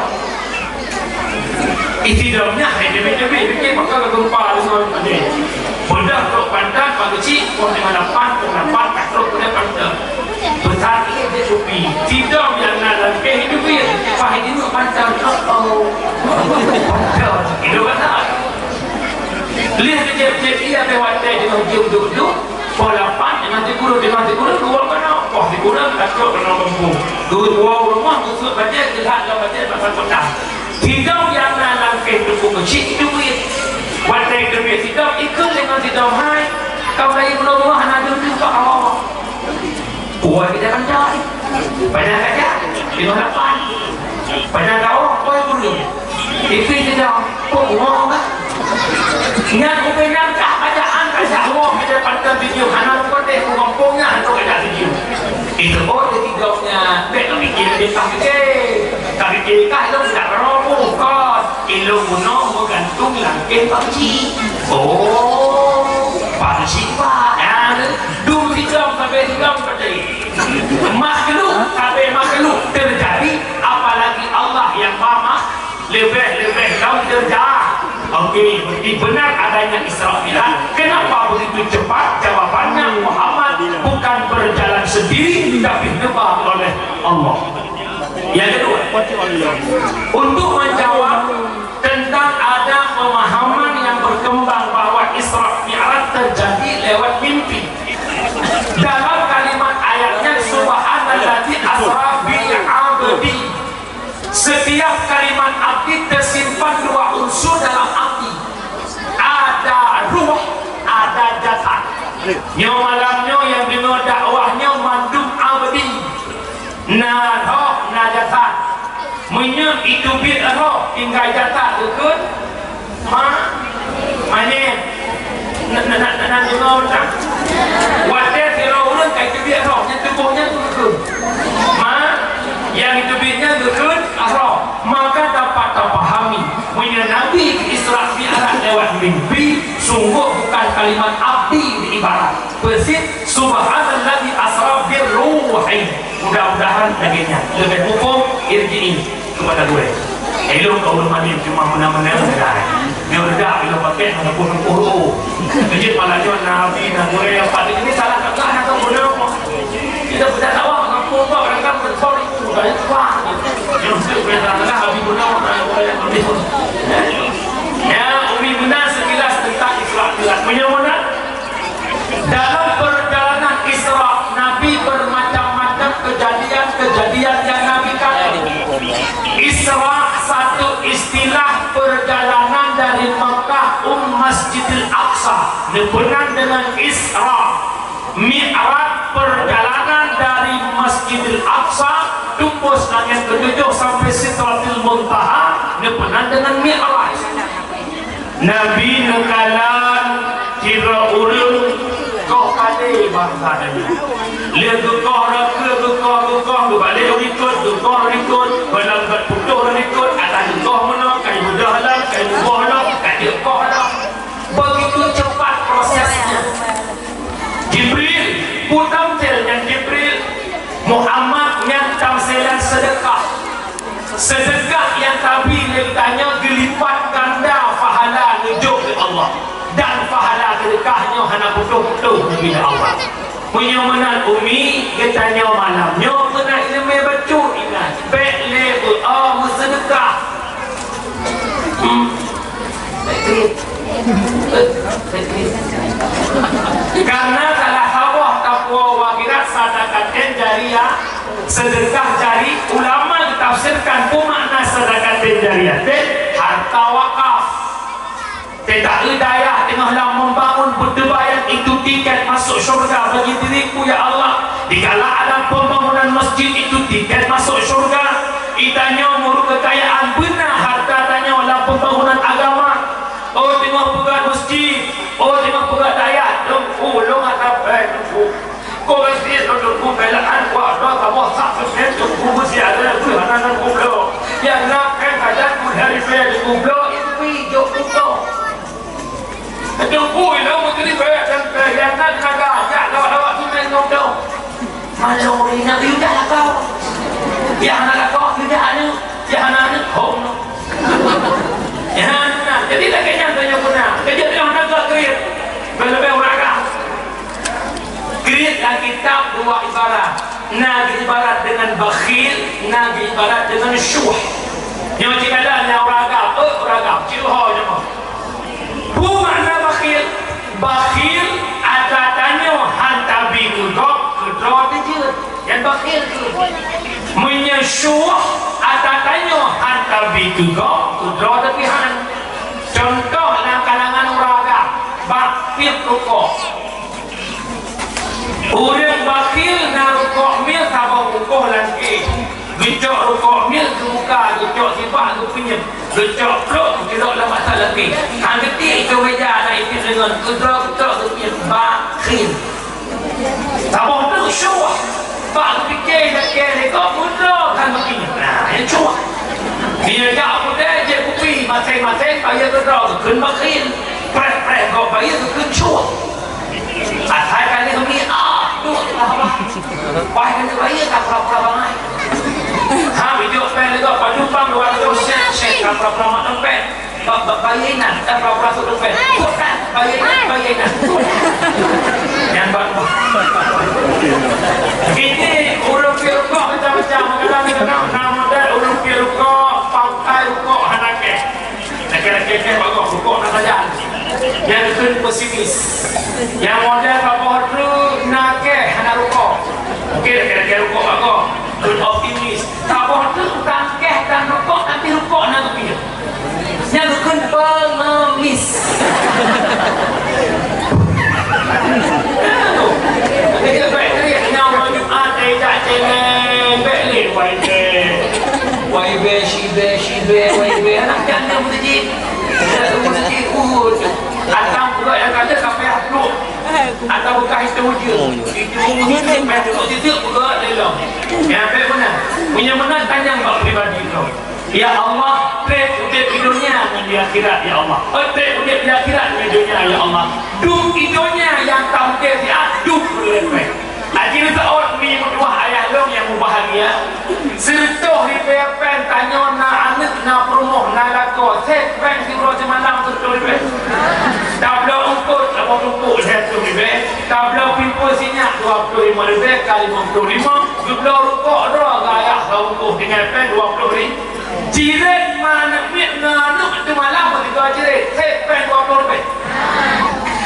itidamnya demi-demi fikir maka gempa dengan ini bedah ke pantai pagi kesik poh dengan lampak katrok pada pantai besar ini dia supi tidak yang nak langkeh itu dia pahit ini pantai itu kan lihat dia lewat dia dengan dia duduk pola pan dengan dikurung dua kan oh dikurung takut kena bembu. Dua rumah kusut bajet jelas dalam bajet pasal petang. Tidak yang langkah tu kecil duit. Watai duit tidak ikut dengan tidak hai. Kau lagi belum rumah nak duduk ke Allah. Kuat kita pandai. Banyak saja. 58. Banyak kau kau belum. Itu tidak kau ngomong kan? Yang kau nangkah bacaan kaca Allah kita pada video anak kau deh kampungnya atau kaca video. Itu ketiganya tak mikir dia tak fikir kah itu tidak romu kau ilmu no gantung langkah panci. Oh, panci pak. Dulu 3 sampai 3 terjadi. Makhluk sampai makhluk terjadi, apalagi Allah yang maha lebih kau terjadi. Okey, benar adanya Isra Mi'raj. Kenapa begitu cepat? Jawabannya Muhammad bukan berjalan sendiri, tapi dibawa oleh Allah. Yang kedua, untuk menjawab tentang ada pemahaman yang berkembang bahwa Isra Mi'raj terjadi lewat mimpi. Dalam kalimat ayatnya Subhanalladzi asra bi 'abdi. Setiap kalimat abdi tersimpan 2 unsur dalam abdi. Ada ruh, ada jasad. Nyo malamnya yang bina dakwahnya mandum abdi. Na roh, na jasad. Menyo itu bi roh tinggal jasad ikut. Mana? Nak dengar tak? Wadah kalau orang kait bi roh, yang tubuhnya ikut. Yang hidupnya betul roh, maka dapat terpahami Nabi Isra Mi'raj lewat mimpi sungguh bukan kalimat abdi di ibarat persis Subhanalladzi asra birruhi. Mudah-mudahan dagingnya lebih hukum irji'i kepada gue elok kau rumahnya cuma menang-menang dia berdak bila pakai menepuk-nepuk kejit malanya Nabi dan gue yang pada ini salah kakak atau benar kita berdak tawa mengampun barangkan bersorry banyak kuat yang mesti berada habis benar ya umi benar sekilas tentang Isra Mi'raj menyamana dalam perjalanan Isra Nabi bermacam-macam kejadian yang Nabi kata. Isra satu istilah perjalanan dari Makkah Masjidil Aqsa dibenang dengan Isra. Mi'raj perjalanan dari Masjidil Aqsa tembus langit ke-7 sampai Sidratil Muntaha dibenang dengan Mi'raj. Nabi nekalan kira urang kau kali bangsa ini. Lihat kau kau balik ikut berlambat putus ikut atas kau mana kayu dalam kayu bolam kayu kau ada. Begitu cepat prosesnya. Jibril putam yang Jibril Muhammad yang tamsilan sedekah yang Nabi letaknya dilipat ganda pahala nujuk ke Allah dan pahala sedekahnya hana putus bila Allah punya mana umi katanya malamnya kena ilmu baca ingat baik level sedekah karena salah hawah takwa wakirat sadaqat jariyah sedekah jari ulama ditafsirkan makna sedekah jariyah harta wakaf tidak hidayah tengahlah membangun berdebayan itu tiket masuk syurga bagi diriku ya Allah dikala ada pembangunan masjid itu tiket masuk syurga itanya muruk kekayaan benar harta tanya dalam pembangunan agama oh tengah pegat masjid oh tengah pegat dayat long atap kau masjid untuk belaan kuat kamu satu set untuk masjid ada anak kublo yang nak kajian dari saya di kublo itu hijau kublo Tengku itu mesti bayar dan bayaran naga ya lawak tu menong dong malu ni nak yudah lah kau yang nak kau yudah anu yang anak kau jadi lagi yang tanya guna kerja yang naga kreat lebih raga kreat dan kitab 2 ibarat nabi ibarat dengan bakhil nabi ibarat dengan syuh yang jika ada raga cilho jemaah makna bakhil ada tanya hantabi kudok kudro dijut yang bakhil menyesuah atau tanya hantar juga kudro tapi han contoh dalam kalangan uraga bakhil rukuk orang bakhil na rukuk mil tabang rukuk lagi gecok rukuk mil ke muka gecok sifat ke pinjam gecok peluk tidak lama tak lagi hang ketik ke meja nak ipin dengan kudro gecok ke pinjam bakhil tabang tu syuah pak fikir nak kira kau kudro kan begini nah yang syuah dia tak boleh je kopi masing-masing bayar kudro ke bakhil preh kau bayar ke syuah asal kali kami tu apa bayar ke bayar tak berapa banyak ha video pen itu padu pang dua tu set berapa mak dompet bayaran berapa ratus dompet bukan bayaran yang baru ini urut rukuk macam-macam kadang-kadang nama dia urut rukuk pakai rukuk hanake laki-laki bagus rukuk nak saja yang itu pesimis yang model bapak tu nake hana rukuk okey laki-laki rukuk bagus good optimis bapak tu tangkeh dan rukuk nanti rukuk nak pergi yang bukan pengemis kita baik tadi nyau Jumaat tak celeng baik ni YB YB anak janda masjid masjid Uhud atau pula yang kata sampai hakluk atau bukan itu wujud sampai duduk tidur pula lelang yang baik benar punya menang tanya bak pribadi kau ya Allah trek udip di dunia dan di akhirat ya Allah trek udip di akhirat dan di dunia ya Allah duk idonya yang tampil di aduk berlepai akhirnya seorang menyebut ayah long yang bahagia serta di PFN tanya na anak na promoh na lako set bank di roja malam serta di tabla ungkut apa ungkut satu ribu tabla pimpo sinyak 25 ribu kali 55 jumlah rukuk doa gaya ungkut dengan pen 20 ribu jiran mana nganuk tu malam ketika jiran set pen 20 ribu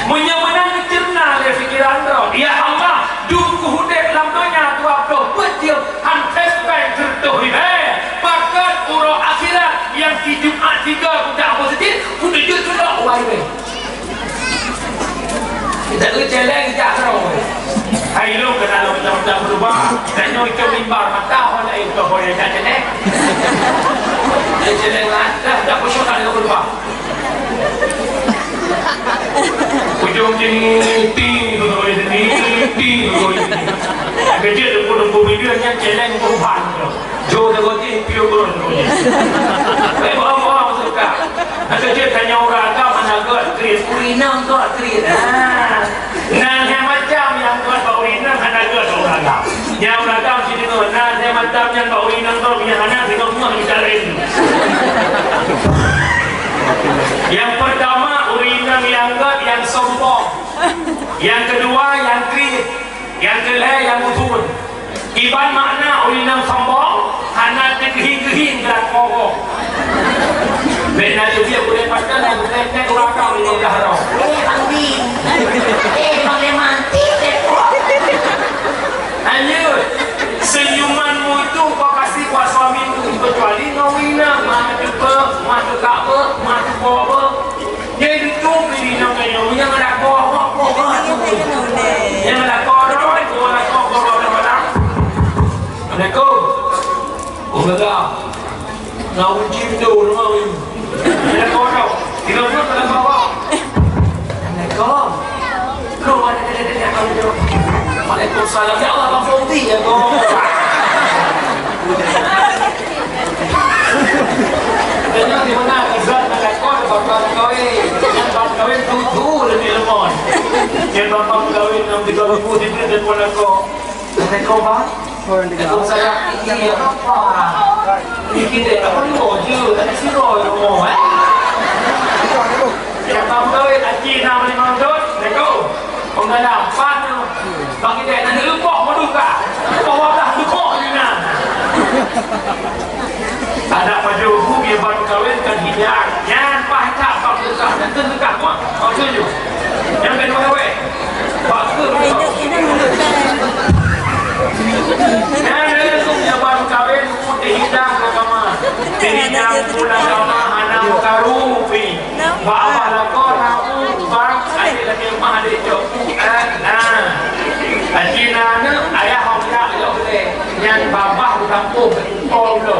menyamenang cerna dari fikiran roh ya Allah duku hudek dalam dunia 20 betul hantes pen sertuh ribu bahkan urut akhirat yang di Jumaat 3 kuda positif kuda justru tak wajib kita celeng kita roh hai lu kena lu macam berubah dan nyoi ke mimbar mata hon ai to boleh tak celeng dia celeng dah bersyukur dengan berubah ujung jenis ting tu boleh ting kerja tu pun video yang celeng berubah jo tu goti pio kurun baik bawa suka kerja tanya orang agama nak create urinam tu create nah yang macam yang buat urinam ada orang agama yang orang agama sini tu nah yang macam yang urinam tu punya anak kita semua bicarain yang pertama urinam yang sombong yang kedua yang create yang ketiga yang usul iban makna urinam sombong hana kehing-kehing gerak pokok benar dia boleh pakai dan boleh orang kau ini dah roh Andi boleh mati lanjut senyumanmu itu kau kasih buat suamimu kecuali ngawina masuk apa masuk apa jadi tu beri namanya yang ada kau yang ada kau Assalamualaikum. Waalaikumsalam. Ngau cinta nama ini. Ada kau tahu? Kita pun dalam bawah. Assalamualaikum. Kau ada kau jawab. Waalaikumsalam. Ya Allah langsung ti ya kau. Tanya di mana izat nak kau bapak kau yang bapak kau tu lebih lemon. Yang bapak kau yang 3000 di beli pun kau. Assalamualaikum bang. Saya ini apa? Ini kita apa ni moju? Tadi si Roy mau yang tahu aji nama lima dot, lego. Pengalam pan, bagi dia nanti lupa maduka, bawa dah lupa ni nak. Ada maju dia baru kahwin kan hijab, yang pahit pak luka dan luka pun, kau tunjuk. Yang kedua kahwin, pak tu. Ada tu yang baru kahwin putih hidang ke kamar. Hidang pulang kamar anak karupi. Bawa lakon aku bang ada lagi rumah ada jok. Ajina ne ayah hongdak yo boleh. Yang babah di kampung tolo.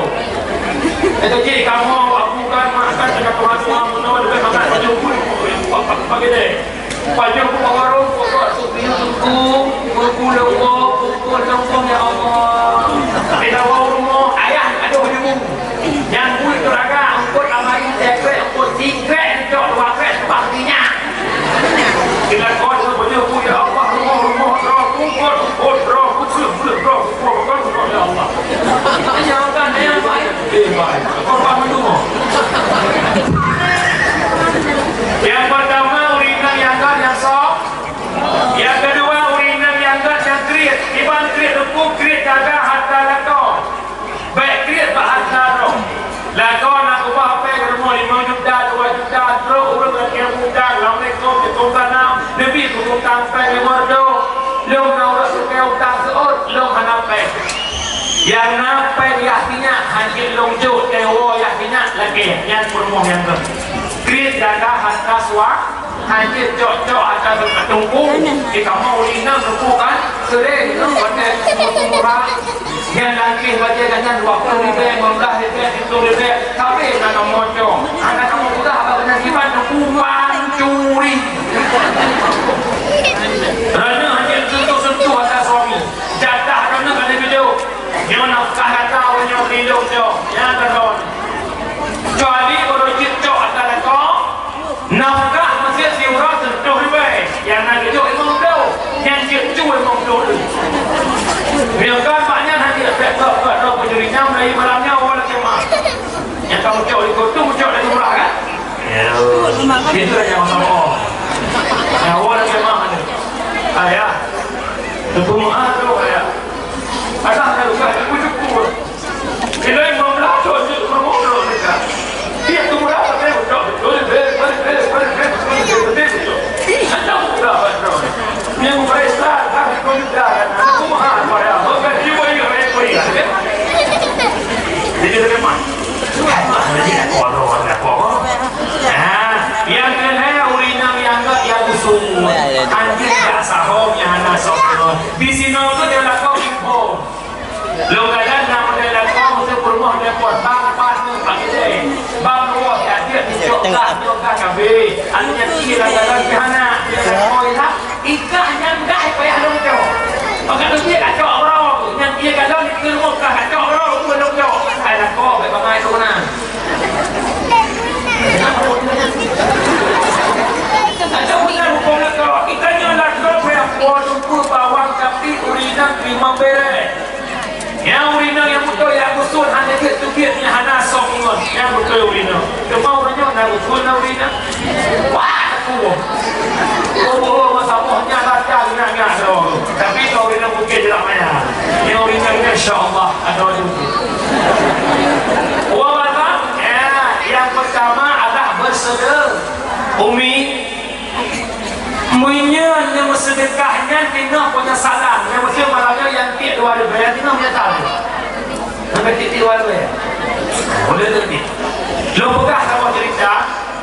Itu jadi kamu aku kan makan dengan tuan menol dengan makan baju pun pakai deh. Baju warung pokok supi buku lengkong ya Allah. Kita rumah ayah ada baju yang pun teraga angkut amai tekre angkut tingkre jok dua kre sepertinya. Kita kau baju ya Allah rumah roh ya Allah. Jangan yang baik. Baik. Korban menunggu. Yang pertama uringan yang kan yang sok. Yang kedua uringan yang kan yang kriat. Iban kriat lempung kriat jaga harta lakon. Baik kriat bahasa roh. Lakon aku apa yang rumah 5 juta 2 juta terus urut lagi yang muda. Assalamualaikum ditungkan nak. Nabi tutungkan pai merdo. Long nak urut sukai utang seot. Long hanapai. Yang napai di hatinya hancur longjo tewo hatinya lagi yang permoh yang ke krit jaga harta suak hancur cok harta tungku kita mau lina bukan sering itu pada murah yang lagi baca ganyan 20 ribu 15 ribu 10 ribu tapi nak mocong anak kamu sudah apa benar kiban hukuman curi kerana hancur sentuh harta suami jatah kerana ada video yang nafkah kata orang yang hidup tu yang terlalu jadi orang cipta adalah kau nafkah masih siurat sentuh lebih yang nak hidup emang tu yang cipta emang tu biarkan banyak nanti efek penjurinya mulai malamnya awal kemah yang kamu cok di kotu cok dari murah kan itu yang masalah yang awal kemah ada ayah terpumuh tu ayah ada luka aku cukup. Bila yang membelah tu bermula dekat. Dia tu mula pakai betul. Ada mudah betul. Yang mereka tak ikut juga. Aku mahal pada. Bukan jiwa yang mereka beri. Jadi bagaimana? Jadi aku ada. Yang kedua urinam yang busuk. Anjing tak sahom yang anak sahom. Di sini tu dia lakukan info. Lo kadang nak model kau mesti rumah dia buat bang pagi deh. Bang luar dia juga kabe. Anaknya dia dalam kahana dia kau ini ikannya enggak payah lo tu. Maka dia kat cok bro. Yang dia kalau di rumah kat cok bro tu lo tu. Ada kau ke bang itu mana? Ada bukan hukum kau. Ikannya nak kau yang buat untuk bawang tapi urinam 5 beret. Yang urina yang betul yang usul hanya dia hana sok ingat yang betul urina. Kemau orangnya nak usul nak urina. Wah aku. Oh masa mohnya raja gina tu. Tapi kalau urina mungkin tidak mana. Yang urina insya-Allah ada juga. Wabah yang pertama adalah bersedekah. Umi Muinya yang sedekahnya tina punya salam. Yang mesti malangnya yang tik 2 ribu yang tina punya tahu. Sampai tik 2 ribu. Boleh lebih. Lo pegah sama cerita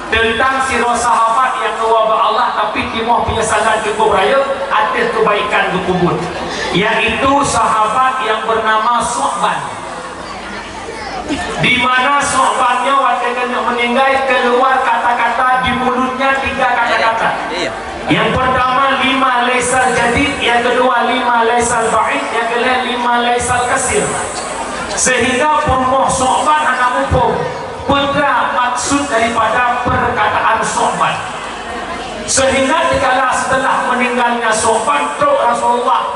tentang sirah sahabat yang kewabah Allah tapi timah punya salam cukup raya atas kebaikan kubur. Yaitu sahabat yang bernama Su'ban. Di mana Su'bannya waktu meninggal keluar kata-kata di mulutnya 3 kata-kata. Yang pertama 5 laisal jadid, yang kedua 5 laisal ba'id, yang ketiga 5 laisal kasir. Sehingga purmoh Su'ban anak mumpung putra maksud daripada perkataan Su'ban. Sehingga dikala setelah meninggalnya Su'ban terus Rasulullah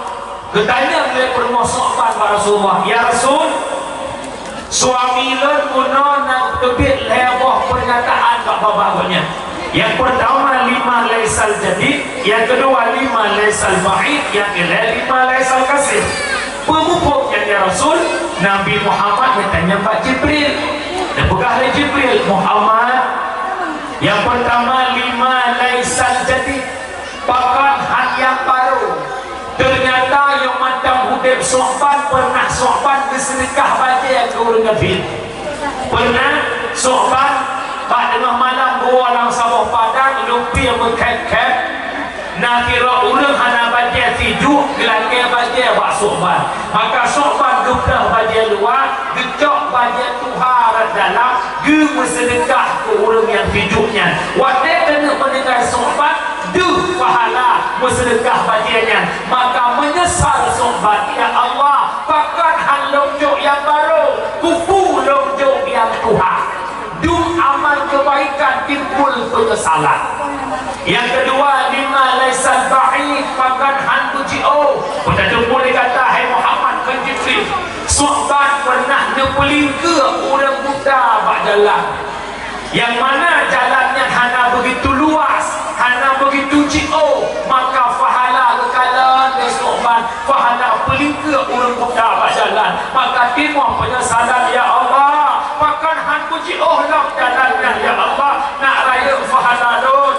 bertanya oleh purmoh Su'ban kepada Rasulullah, ya Rasul, suami lor puno nak tebit lewah pernyataan kat babahnya. Yang pertama 5 laisal jadid, yang kedua 5 laisal ba'id, yang ketiga 5 laisal kasir. Pemupuknya ya Rasul, Nabi Muhammad bertanya Pak Jibril. Dan pegahlah Jibril, Muhammad, yang pertama 5 laisal jadid, pakan hak yang baru. Ternyata yang macam Habib Sohban pernah Sohban bersedekah baca ke orang kafir. Pernah Sohban pada tengah malam gua dalam Sabah Padang lumpia berkait-kait. Nak kira orang hana baca tidur gelangkai baca buat Sohban. Maka Sohban gubdah baca luar, gecok baca Tuhan dalam, ge bersedekah ke orang yang hidupnya. Wadah kena mendengar Sohban, de pahala bersedekah bacanya. Maka menyesal Sohban, ya Allah, pakat hang lonjok yang baru, kufu lonjok yang Tuhan. Amal kebaikan timbul penyesalan. Yang kedua, lima laisal ba'id pakan hantu ji'o. Pada jumpa dia kata, hai Muhammad bin Jibril, Sohban pernah nepeling ke orang buta bak jalan, yang mana jalannya hana begitu luas, hana begitu ji'o. Maka fahala kekalan dari Sohban, fahala peling ke orang buta bak jalan. Maka timur penyesalan, ya Allah, pakan hantu ji'o lah jalannya, ya Allah, nak raya fahala dun.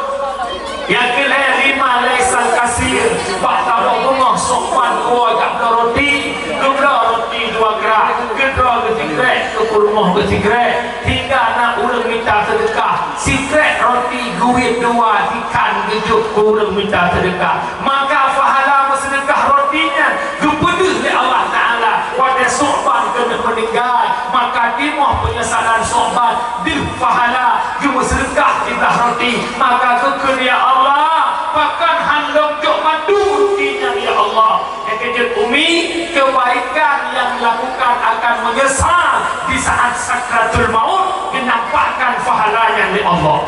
Yang kelima, lima laisal kasir batal bunga Sohban dua jak roti, dua roti dua gerak, kedua ketiga ke rumah ketiga, hingga nak urang minta sedekah, sikret roti duit dua ikan gejuk urang minta sedekah. Maka pahala bersedekah rotinya kepada Allah Taala. Pada Sohban kena meninggal, maka timah penyesalan Sohban di pahala bersedekah kita roti. Maka kepada Allah pakan handong jok madu rotinya, ya Allah. Yang kejut umi, kebaikan yang dilakukan akan menyesal di saat sakratul maut, menampakkan pahalanya di Allah.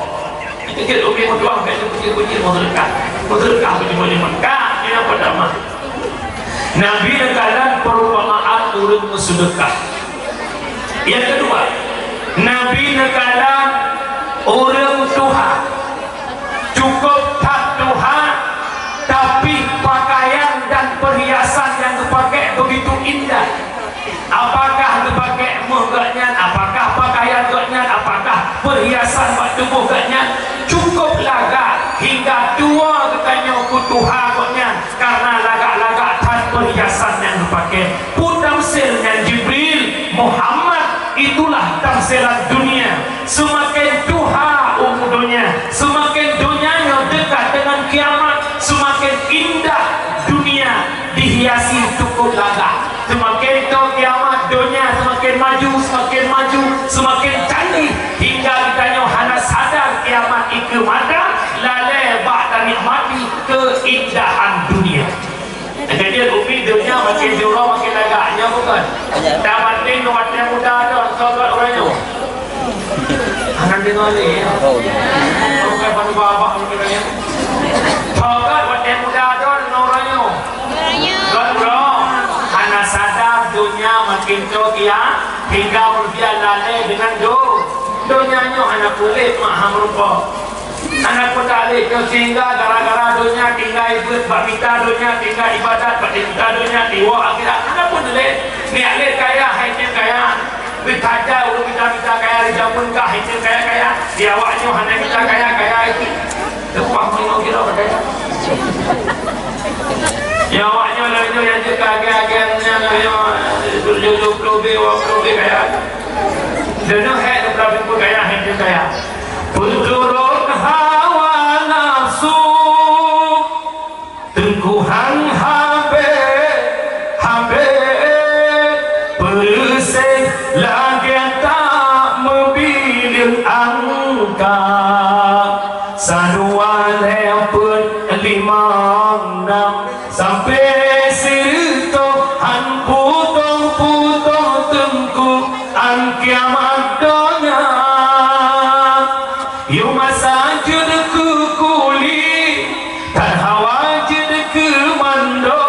Kejut umi berdoa kat puji-puji sedekah puji Mekah dia pertama. Nabi negara perumpamaan urut bersedekah. Yang kedua, Nabi negara orang Tuhan cukup tak Tuhan, tapi pakaian dan perhiasan yang dipakai begitu indah. Apakah dipakai mugaknya, apakah pakaian gaknya, apakah perhiasan buat tubuh gaknya, cukup lagak hingga dua katanya kutuha gaknya, karena lagak-lagak dan perhiasan yang dipakai. Pun tamsilnya Jibril Muhammad, itulah tamsilan dunia. Semakin Tuhan umudunya, semakin dunianya dekat dengan kiamat, semakin indah dunia dihiasi cukup lagak. Semakin tahu kiamat dunia semakin maju, semakin canggih, hingga ditanya hana sadar kiamat itu ada lalai bak dan nikmati keindahan dunia. Jadi ubi dunia makin jauh makin lagaknya, bukan? Tak penting umatnya muda dah sobat orangnya. Anak dengar ni, bukan pada babak orangnya. Sobat umatnya muda dah orangnya. Bro, anak sadar dunia makin jauh dia, hingga berbiar lalai dengan dunianya anak kulit maham rupa. Anak pun tak boleh sehingga gara-gara dunia tinggal ikut bak minta dunia, tinggal ibadat bak minta dunia, tiwa akhirat. Anak pun boleh niat leh kaya, haitim kaya, bertaja urut minta kaya, dijamun kah haitim kaya, dia awaknya hanya minta kaya itu lepas menengok kira berkaya. Ya awaknya lalu yang juga agen-agennya tujuh puluh kaya. Dunia hai berapa pun kaya, haitim kaya. Turun hawa nafsu, tengkuhan habe bersih lagi tak memilih angka. Sanua lepun 5, 6 sampai situ han putong tengku an kiamat dunia. Yo masajid ke kuli dan hawajid ke mando,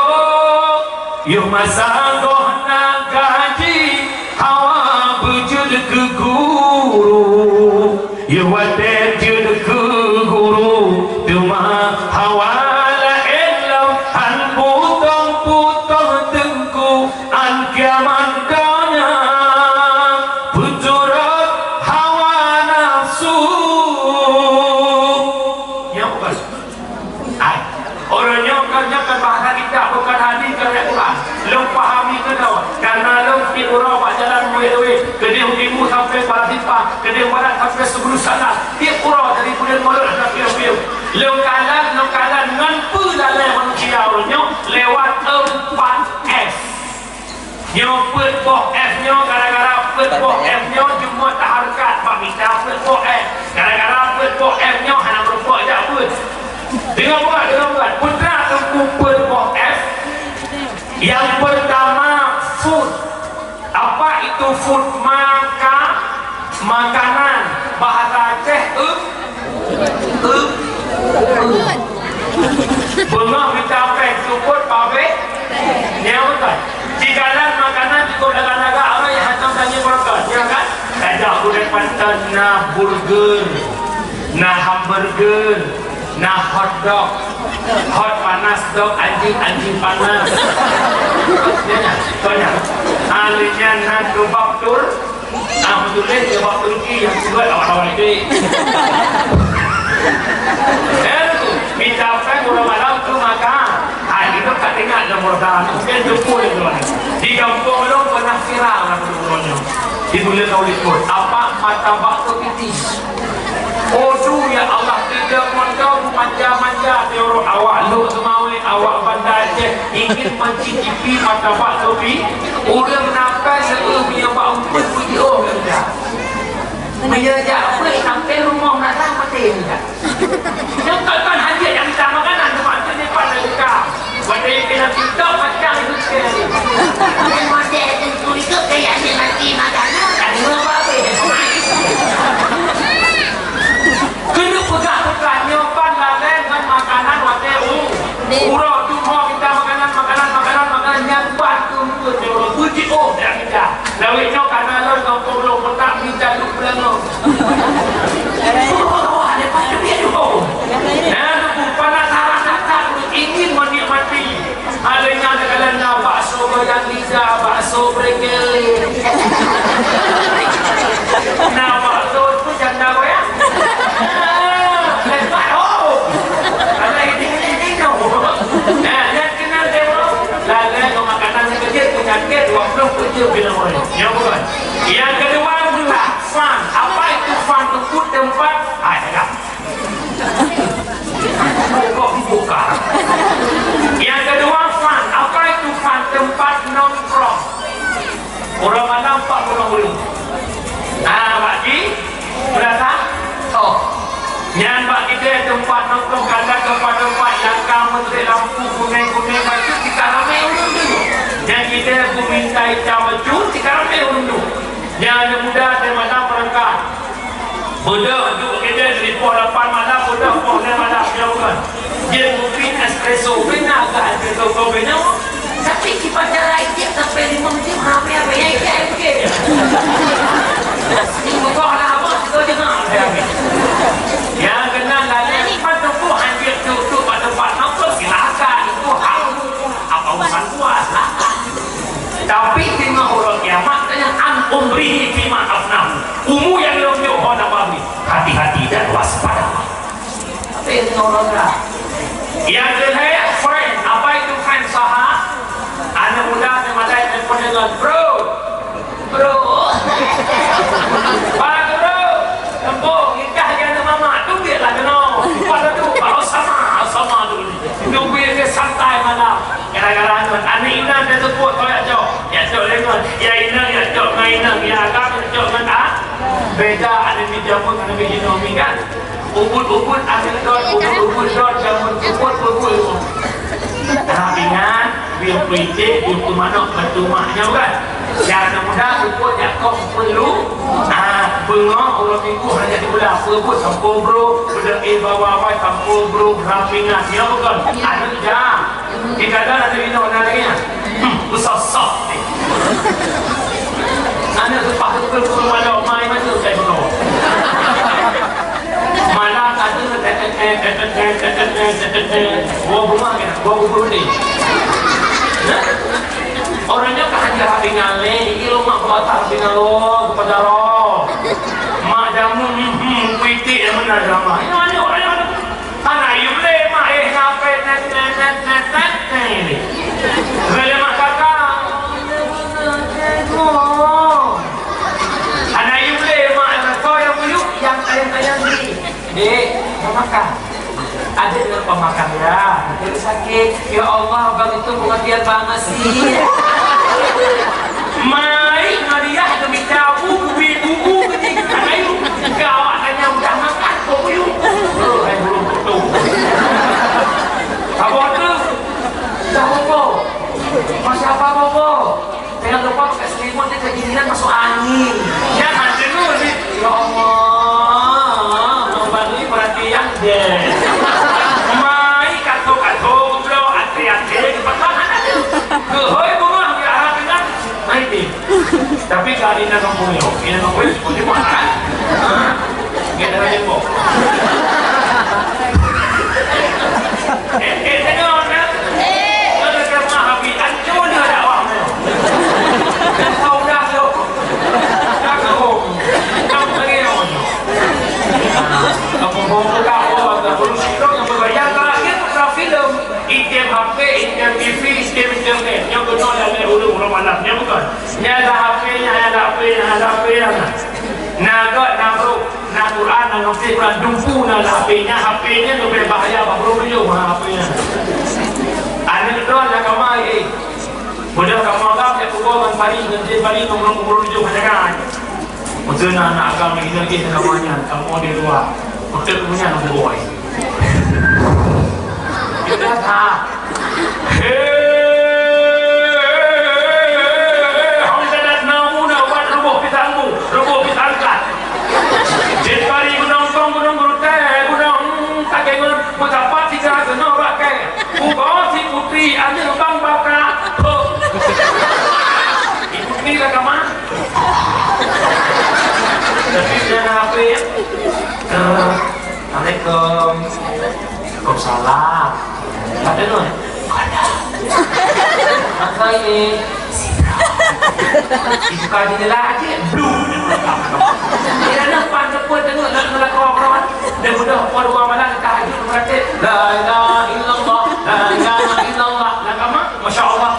yo masagoh nak gaji hawa bujud ke guru, yo wadajud ke guru cuma hawala elam an putong tengku an kiamat dunia. Bujur pergi urau pak jalan murid kedai timur sampai Paratipa, kedai barat sampai sebelum sana. Dia urau dari Pulau Molor dan Piu-Piu. Lokalan ngampu dalam manusia orangnya lewat 4F. Nyo put boh F nyo gara-gara put boh F nyo cuma tak harkat pak minta put boh F. Gara-gara put boh F nyo hanya berbuat je put. Dengar buat putra tengku put boh F. Yang pertama food. Apa itu food? Makanan. Bahasa Aceh Bengah minta apa? Support pabrik. Ni apa? Jikalan makanan cukup dagang-dagang orang yang hantar tanya berkat, ya kan? Ada boleh pantan na burger, na hamburger, na hot dog, hot panas dog, anjing panas. Tanya, alinya na kebab tur, betul kebab Turki yang juga awal-awal itu. Minta apa? Kalau malam tu makan. Itu tak dengar ada modal. Mungkin jumpa itu. Di kampung belum pernah viral lah dulu-dulunya. Di bulan tahun itu. Apa martabak tu piti? Odu ya Allah tidak mondok manja-manja teori awak lu semawi awak Bandar Aceh ingin mencicipi martabak tu piti. Orang nampak punya bau video kan. Menjajak apa sampai rumah nak mati enggak. Yang kan hadiah yang minta makanan tempat tu ni pada buka. Pada yang kena pintu macam itu sekali. Memang dia tentu itu kayak dia mati makanan. Tak ada apa-apa. Kena pegang-pegang nyopan lalai dengan makanan waktu urut tu mau minta makanan yang bantu puji dia minta. Lalu itu karena lo belum petak minta lu pulang lo. Ada pada dia tu. Ingin menikmati adanya segala bakso bayang lidah, bakso berkeli. Nah bakso tu janda bayang. Lepas kalau ini no. Yang kenal dia lalu kalau makanan yang kecil penyakit waktu kecil bila boleh. Yang bukan. Yang kedua pula fun. Apa itu fun? Untuk tempat ada. Buka. Yang kedua fun. Apa itu fun? Tempat nongkrong. Orang mana nampak orang boleh. Bagi berasa? Oh. Yang bagi dia tempat nongkrong kanda tempat yang kamu menteri lampu kuning-kuning macam kita ramai orang dulu. Yang kita minta hitam macam kita ramai orang dulu. Yang muda dan mana perangkat. Budak duduk kita dari pukul 8 malam, budak pukul 9 malam, jauhkan. Dia mungkin espresso, benar ke espresso kau benar? Tapi kita jalan dia sampai 5 menit, apa yang kita ikut. Ini bukan lah apa, kita dengar. Yang kenal lagi, pada pukul hancur duduk pada tempat nongkrong, silakan. Itu hak apa urusan puas lah. Tapi tengok orang kiamat, yang umrihi fima afnam. Umur yang lebih hati-hati dan waspada. Apa yang orang lah? Yang kedua, friend. Apa itu friend saha? Anak muda yang malai telepon dengan bro. Pak bro, lembong nikah dengan mama. Tu dia lah kenal. Pada tu baru sama tu. Tunggu dia santai malam. Gara-gara anak ina dia sebut kau ya jauh. Ya jauh dengan. Ya ina ya jauh dengan ina. Ya agak jauh dengan beda ada meja pun ada meja nomi kan. Ubud ada dot ubud dot jamun ubud. Ingat biar politik untuk mana bertumahnya kan. Yang muda ubud yang kau perlu. Bengok orang minggu hanya dibelah ubud sampo bro. Udah bawa sampo bro rampingan ya bukan. Ada jam. Kita ada minum lagi. Besar-besar. Anda terpaksa berkurung malam main macam saya dulu. Malam ada buah bunga kan, buah bubur ni. Orangnya kehajar hati ngale, ini lo mak batal bina lo kepada lo. Mak jamu, kuiti yang benar drama. Ini mana orang anak you boleh mak ngapain net ini. Boleh mak kakak. Dek, mau makan? Ada dengan pemakan ya. Jadi sakit. Ya Allah, bang itu pengertian banget sih. Mai ngariah demi cabu, bubu, ketika ayo. Kau hanya udah makan, kau yuk. Ayo belum tutup. Apa tu? Dah apa? Masih apa apa? Jangan lupa pakai selimut dia kejadian masuk angin. Jangan dengar ni. Ya Allah, membagi perhatian deh. Mai kato bro, ati pertahanan ada. Kehoi bunga dia harap dengan mai di. Tapi kali ini kamu ini di mana? Kita ada yang bawa. Tengok nak. Ada kerana habis ancur dia ada awak. Kau dah lo. Dah kau. Kau lagi orang. Kamu bawa kau ada berusaha yang berbayar terakhir putra filem. Item HP, item TV, item internet. Yang benar yang dulu malam. Yang bukan. Yang ada HP-nya, ada HP-nya. Naga, nabruk, na Quran, na nafsi Quran, dumpu na HP-nya lebih bahaya, baru beliau HP-nya. Ada itu ada kamai. Mudah kamu agak ya pukul dan pari ngomong beliau macam. Mungkin anak agama ini lagi namanya, kamu di luar, mungkin punya nombor boy. Kita tak. Ada bang baka. Ibu ni lah kama. Tapi dia nak apa? Assalamualaikum. Waalaikumsalam. Ada tu? Ada. Apa ini? Ibu kaji ni lagi. Blue. Dia nak panjang pun tengok nak melakon. Dan mudah orang malam tahajud berkata la ilaha illallah, la ilaha illallah. Masya Allah.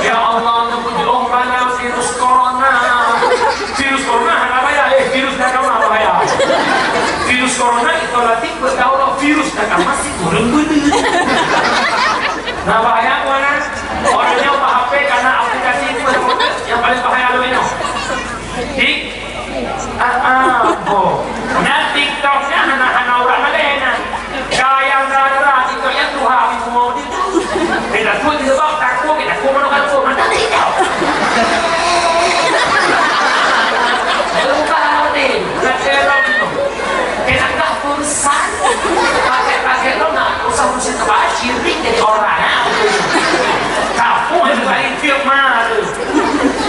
Ya Allah, namuji umpana virus corona. Virus corona apa bahaya? Virus dah kamu apa bahaya? Virus corona itu latih bergaul virus dah masih kurang bener. Nah bahaya mana? Orangnya apa HP karena aplikasi itu yang paling bahaya loh ini. Nah TikToknya hana orang malena. Kaya orang TikToknya tuh habis mau di. Kita tuh di bawah takut kita kuman mana TikTok. Kalau bukan nanti, kita lalu kita dah urusan. Pakai lo nak urusan apa? Cirik dari orang. Kamu yang paling firman tu.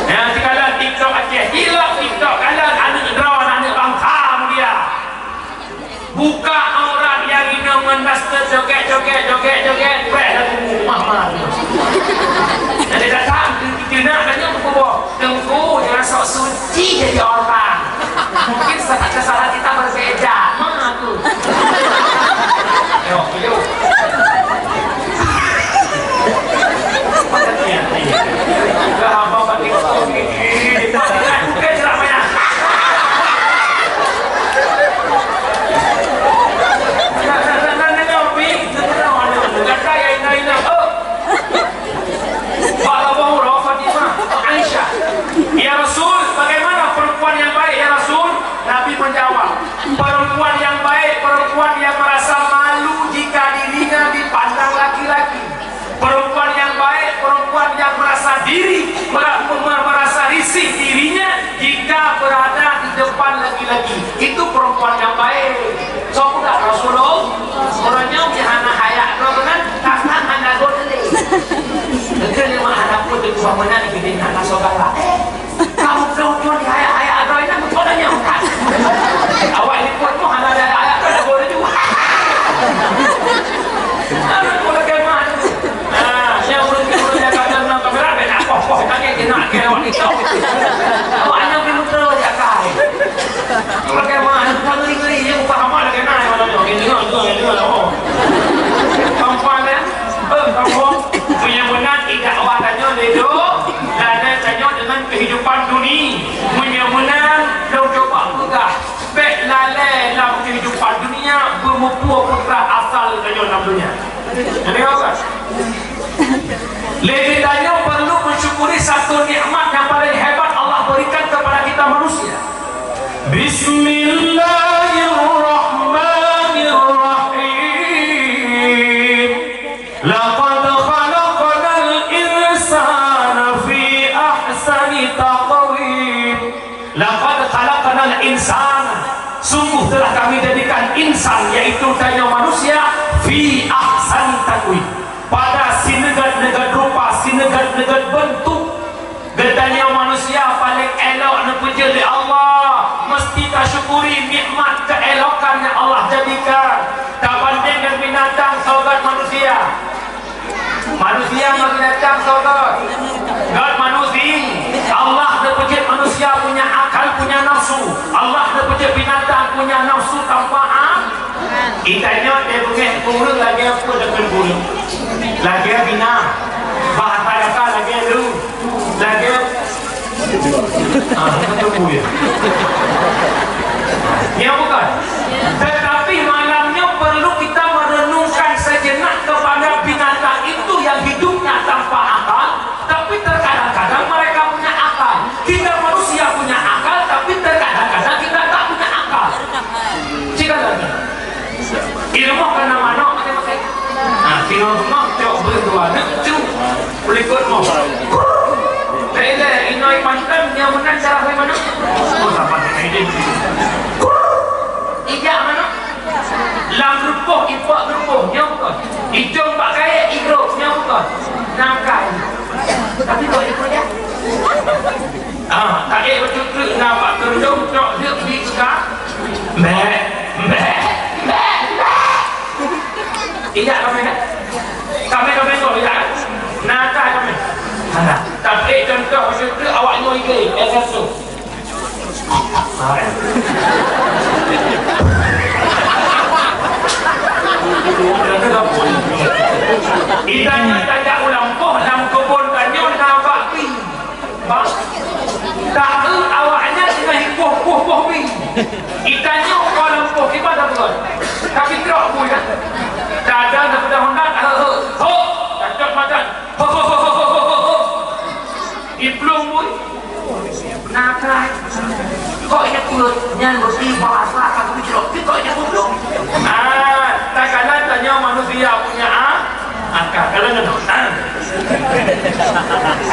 Yang kalau TikTok aja hilang TikTok kalau anu drawan anu bangkam dia. Buka orang yang minuman master joget, dah mama. Jadi datang kita nak tanya tengku jangan sok suci jadi orang. Mungkin kesalahan kita berbeza. Mana tu? Yo. Apa bagi ini? Bukan ceramahnya. Ya Rasul, bagaimana perempuan yang baik ya Rasul? Nabi menjawab, perempuan yang baik, perempuan yang merasa malu jika dirinya dipandang laki-laki. Perempuan yang baik, perempuan yang merasa risih dirinya jika berada di depan laki-laki. Itu perempuan yang baik. So sudah Rasulullah, orangnya hana hayak kan? Tangan hana godeli. Dengan lima anak pun di bawah mana ni kita nak sogala. Kamu perempuan di hayak atau ini betul dah kan? Awak ni pun hana ada hayak ada godeli juga. Anak pun bagaimana? Saya urus jaga dalam kamera benar apa tak kena awak ni tahu. Awak yang betul dia kai. Bagaimana? Kalau ngeri yang faham ada kena mana ni? Ini oh. Kampanye, kamu punya benar tidak awak tanya ledo, dan tanya dengan kehidupan dunia. Punya benar, lo coba enggak. Baik lalu dunia. Ini apa? Lebih tanya perlu mensyukuri satu nikmat yang paling hebat Allah berikan kepada kita manusia. Bismillahirrahmanirrahim. Laqad khalaqnal insana fi ahsani taqwim. Laqad khalaqnal insana, sungguh telah kami jadikan insan, yaitu tanya manusia, fi ahsani taqwim, pada sinegat-negat rupa, sinegat-negat bentuk. Gedanya manusia paling elok nak puja oleh Allah, mesti kita syukuri nikmat keelokan yang Allah jadikan. Tak banding dengan binatang saugat manusia. Manusia dengan binatang saugat. God manusia. Allah nak puja manusia punya akal, punya nafsu. Allah nak puja binatang punya nafsu tanpa itanya dia punya burung lagi apa dengan burung. Lagi bina. Bahasa apa lagi lu. Lagi itu ya. Ya bukan. Tetapi malamnya perlu kita merenungkan sejenak kepada binatang itu yang hidupnya tanpa akal, tapi terkadang-kadang mereka punya akal. Kita manusia punya akal, tapi terkadang-kadang kita tak punya akal. Jika lagi ilmu kena mana pakai. Nah, tinggal rumah cok berdua nak cuk berikut mau. Lele inoi pantan yang menang cara bagaimana? Oh, apa ini? Ijak mana? Lam rupuh, ipak rupuh, nyongkot. Hijau pak kaya, igro, nyongkot. Nangkai. Tapi kau ikut ya? Tak ada betul-betul nampak kerudung, cok dia pergi sekarang. Meh. Ijak kami kan? Kami kau ijak. Nangkai kami. Tapi contoh macam tu awak nyoi ke S1. Idanya tajak ulampuh dalam kebun tanjung nampak pi. Tak awaknya dengan hipuh pi. Idanya kau lampuh kita dah buat. Tapi teruk pun kan. Tak ada nak honda ho. Tak makan. Ho. Iblung pun nakai kok ini kulutnya mesti bahasa aku cerok kok ini belum tak kalah tanya manusia punya akal kalau nonton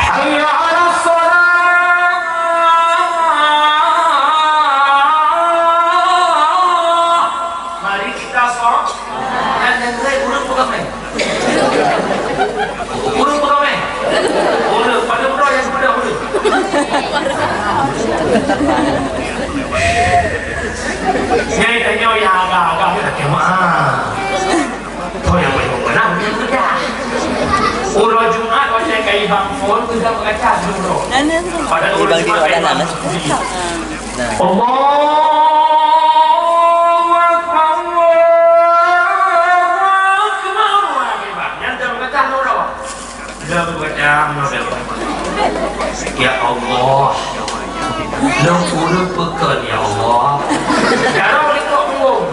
hayya 'alas shalah mari kita sholat dan dengar urut pegamai pada bro yang sudah dulu. Nyai tanya yang agak-agak kita kemana? Kau yang boleh menang yang sudah. Urut Jumat macam kayak bang phone kita berkaca dulu. Pada urut Jumat kayak bang. Ya Allah, lu urut pekan ya Allah. Jangan boleh kau ngomong.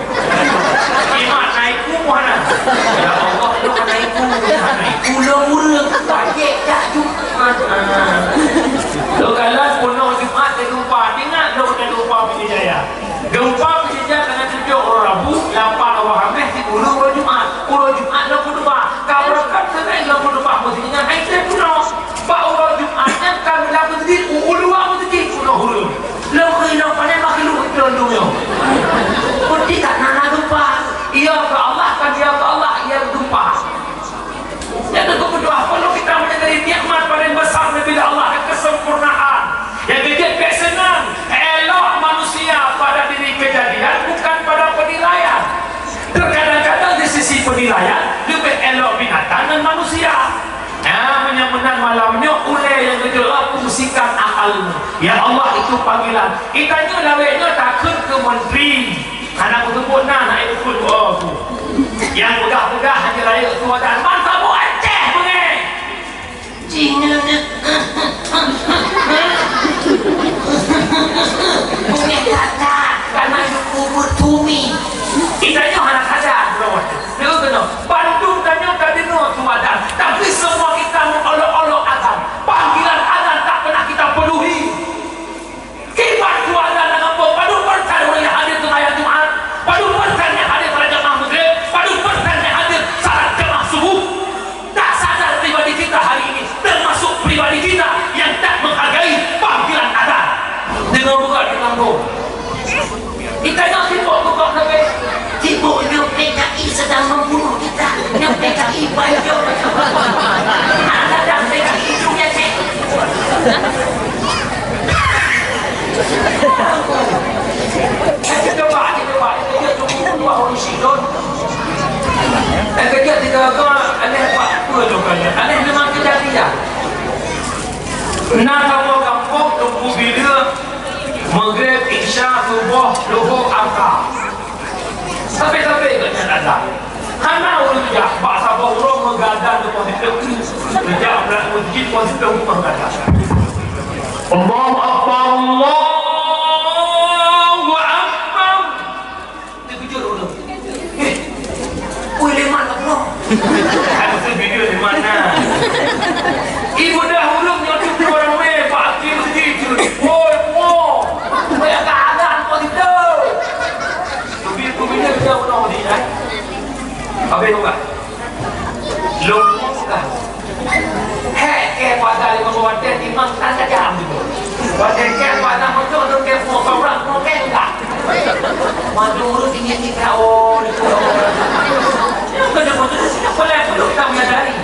Iman naikku mana? Ya Allah, lu naikku. Ulang pakai tak Jumat. Lu kalau pulau Jumat terlupa, ingat lu terlupa Pidijaya. Gempa Pidijaya tanggal 7 orang Rabu, 8 orang Khamis, 10 orang Jumat. Pulau Jumat 22. Kau berkat sebenarnya 22 mestinya naik pulau. Pak orang Jumatnya kami lakukan sendiri. Uluang sendiri pulau hulu. Lalu hilang panen makhluk itu dunia. Putih tak nak lupa. Ia ke Allah kan dia ke Allah ia lupa. Jadi aku berdoa kalau kita menyadari nikmat paling besar daripada Allah dan kesempurnaan. Yang kita senang elok manusia pada diri kejadian bukan pada penilaian. Terkadang-kadang di sisi penilaian lebih elok binatang dan manusia. Menang malamnya oleh yang kedua fungsikan akalmu. Ya Allah itu panggilan. Itanya laweknya takut ke menteri. Anak aku sebut nak ikut doa aku. Yang mudah-mudah hanya raya tua dan mantap bu Aceh bunyi. Cina bunyi kata karena kubur tumi. Itanya anak ada bro. Dia kena baik je anak dah pegang hidungnya cik kita buat dia tunggu buat orang syidon kerja kita ke aneh buat apa tu kan aneh memang kejadian nak kamu kampung tunggu bila maghrib isya subuh luhur asar sampai-sampai kat ada hana orang tu jak bahasa orang menggadan tu positif kerja nak masjid positif rumah gadan Allahu Akbar Allahu Akbar dia kejut orang leman tak pula ada video di mana ibu dah huruf nyotik orang weh Pak Hakim begitu woi banyak keadaan positif tapi pembina kita pernah di apa itu kak? Lumpur kak? Hei ke pada lima wadah imam tak jam itu wadah ke pada betul tu ke semua orang mau ke enggak maju urut ingin kita kena betul tidak boleh perlu kita menyadari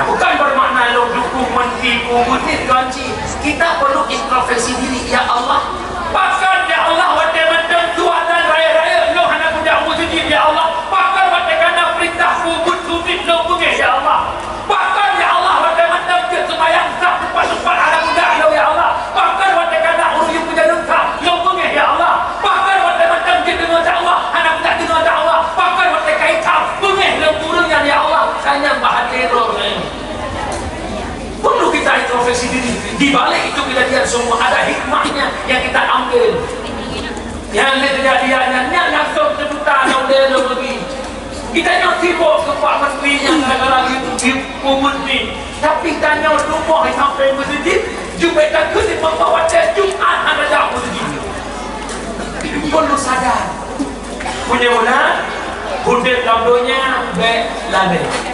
bukan bermakna lo dukung mentipu butit ganci kita perlu introspeksi diri ya Allah bahkan ya Allah wadah macam tuatan raya-raya lo hanya punya musjid ya Allah bahkan wadah kena perintah kubut subit lo punya ya Allah bahkan ya Allah wadah macam ke sembahyang sah tempat-tempat ada muda lo ya Allah bahkan wadah kena urut punya lengkap lo punya ya Allah bahkan wadah macam ke dengar dakwah hanya punya dengar dakwah bahkan wadah kaitan punya lo burungnya ya Allah hanya bahan teror perlu kita introspeksi diri di balik itu kejadian semua ada hikmahnya yang kita ambil yang kejadiannya langsung sejuta yang dia lagi kita nak sibuk ke Pak Menteri yang kadang-kadang itu kubut ni tapi tanya rumah sampai masjid Jumat ke di membawa Jumat ada dah masjid perlu sadar punya mana kudip dalam dunia baik lalai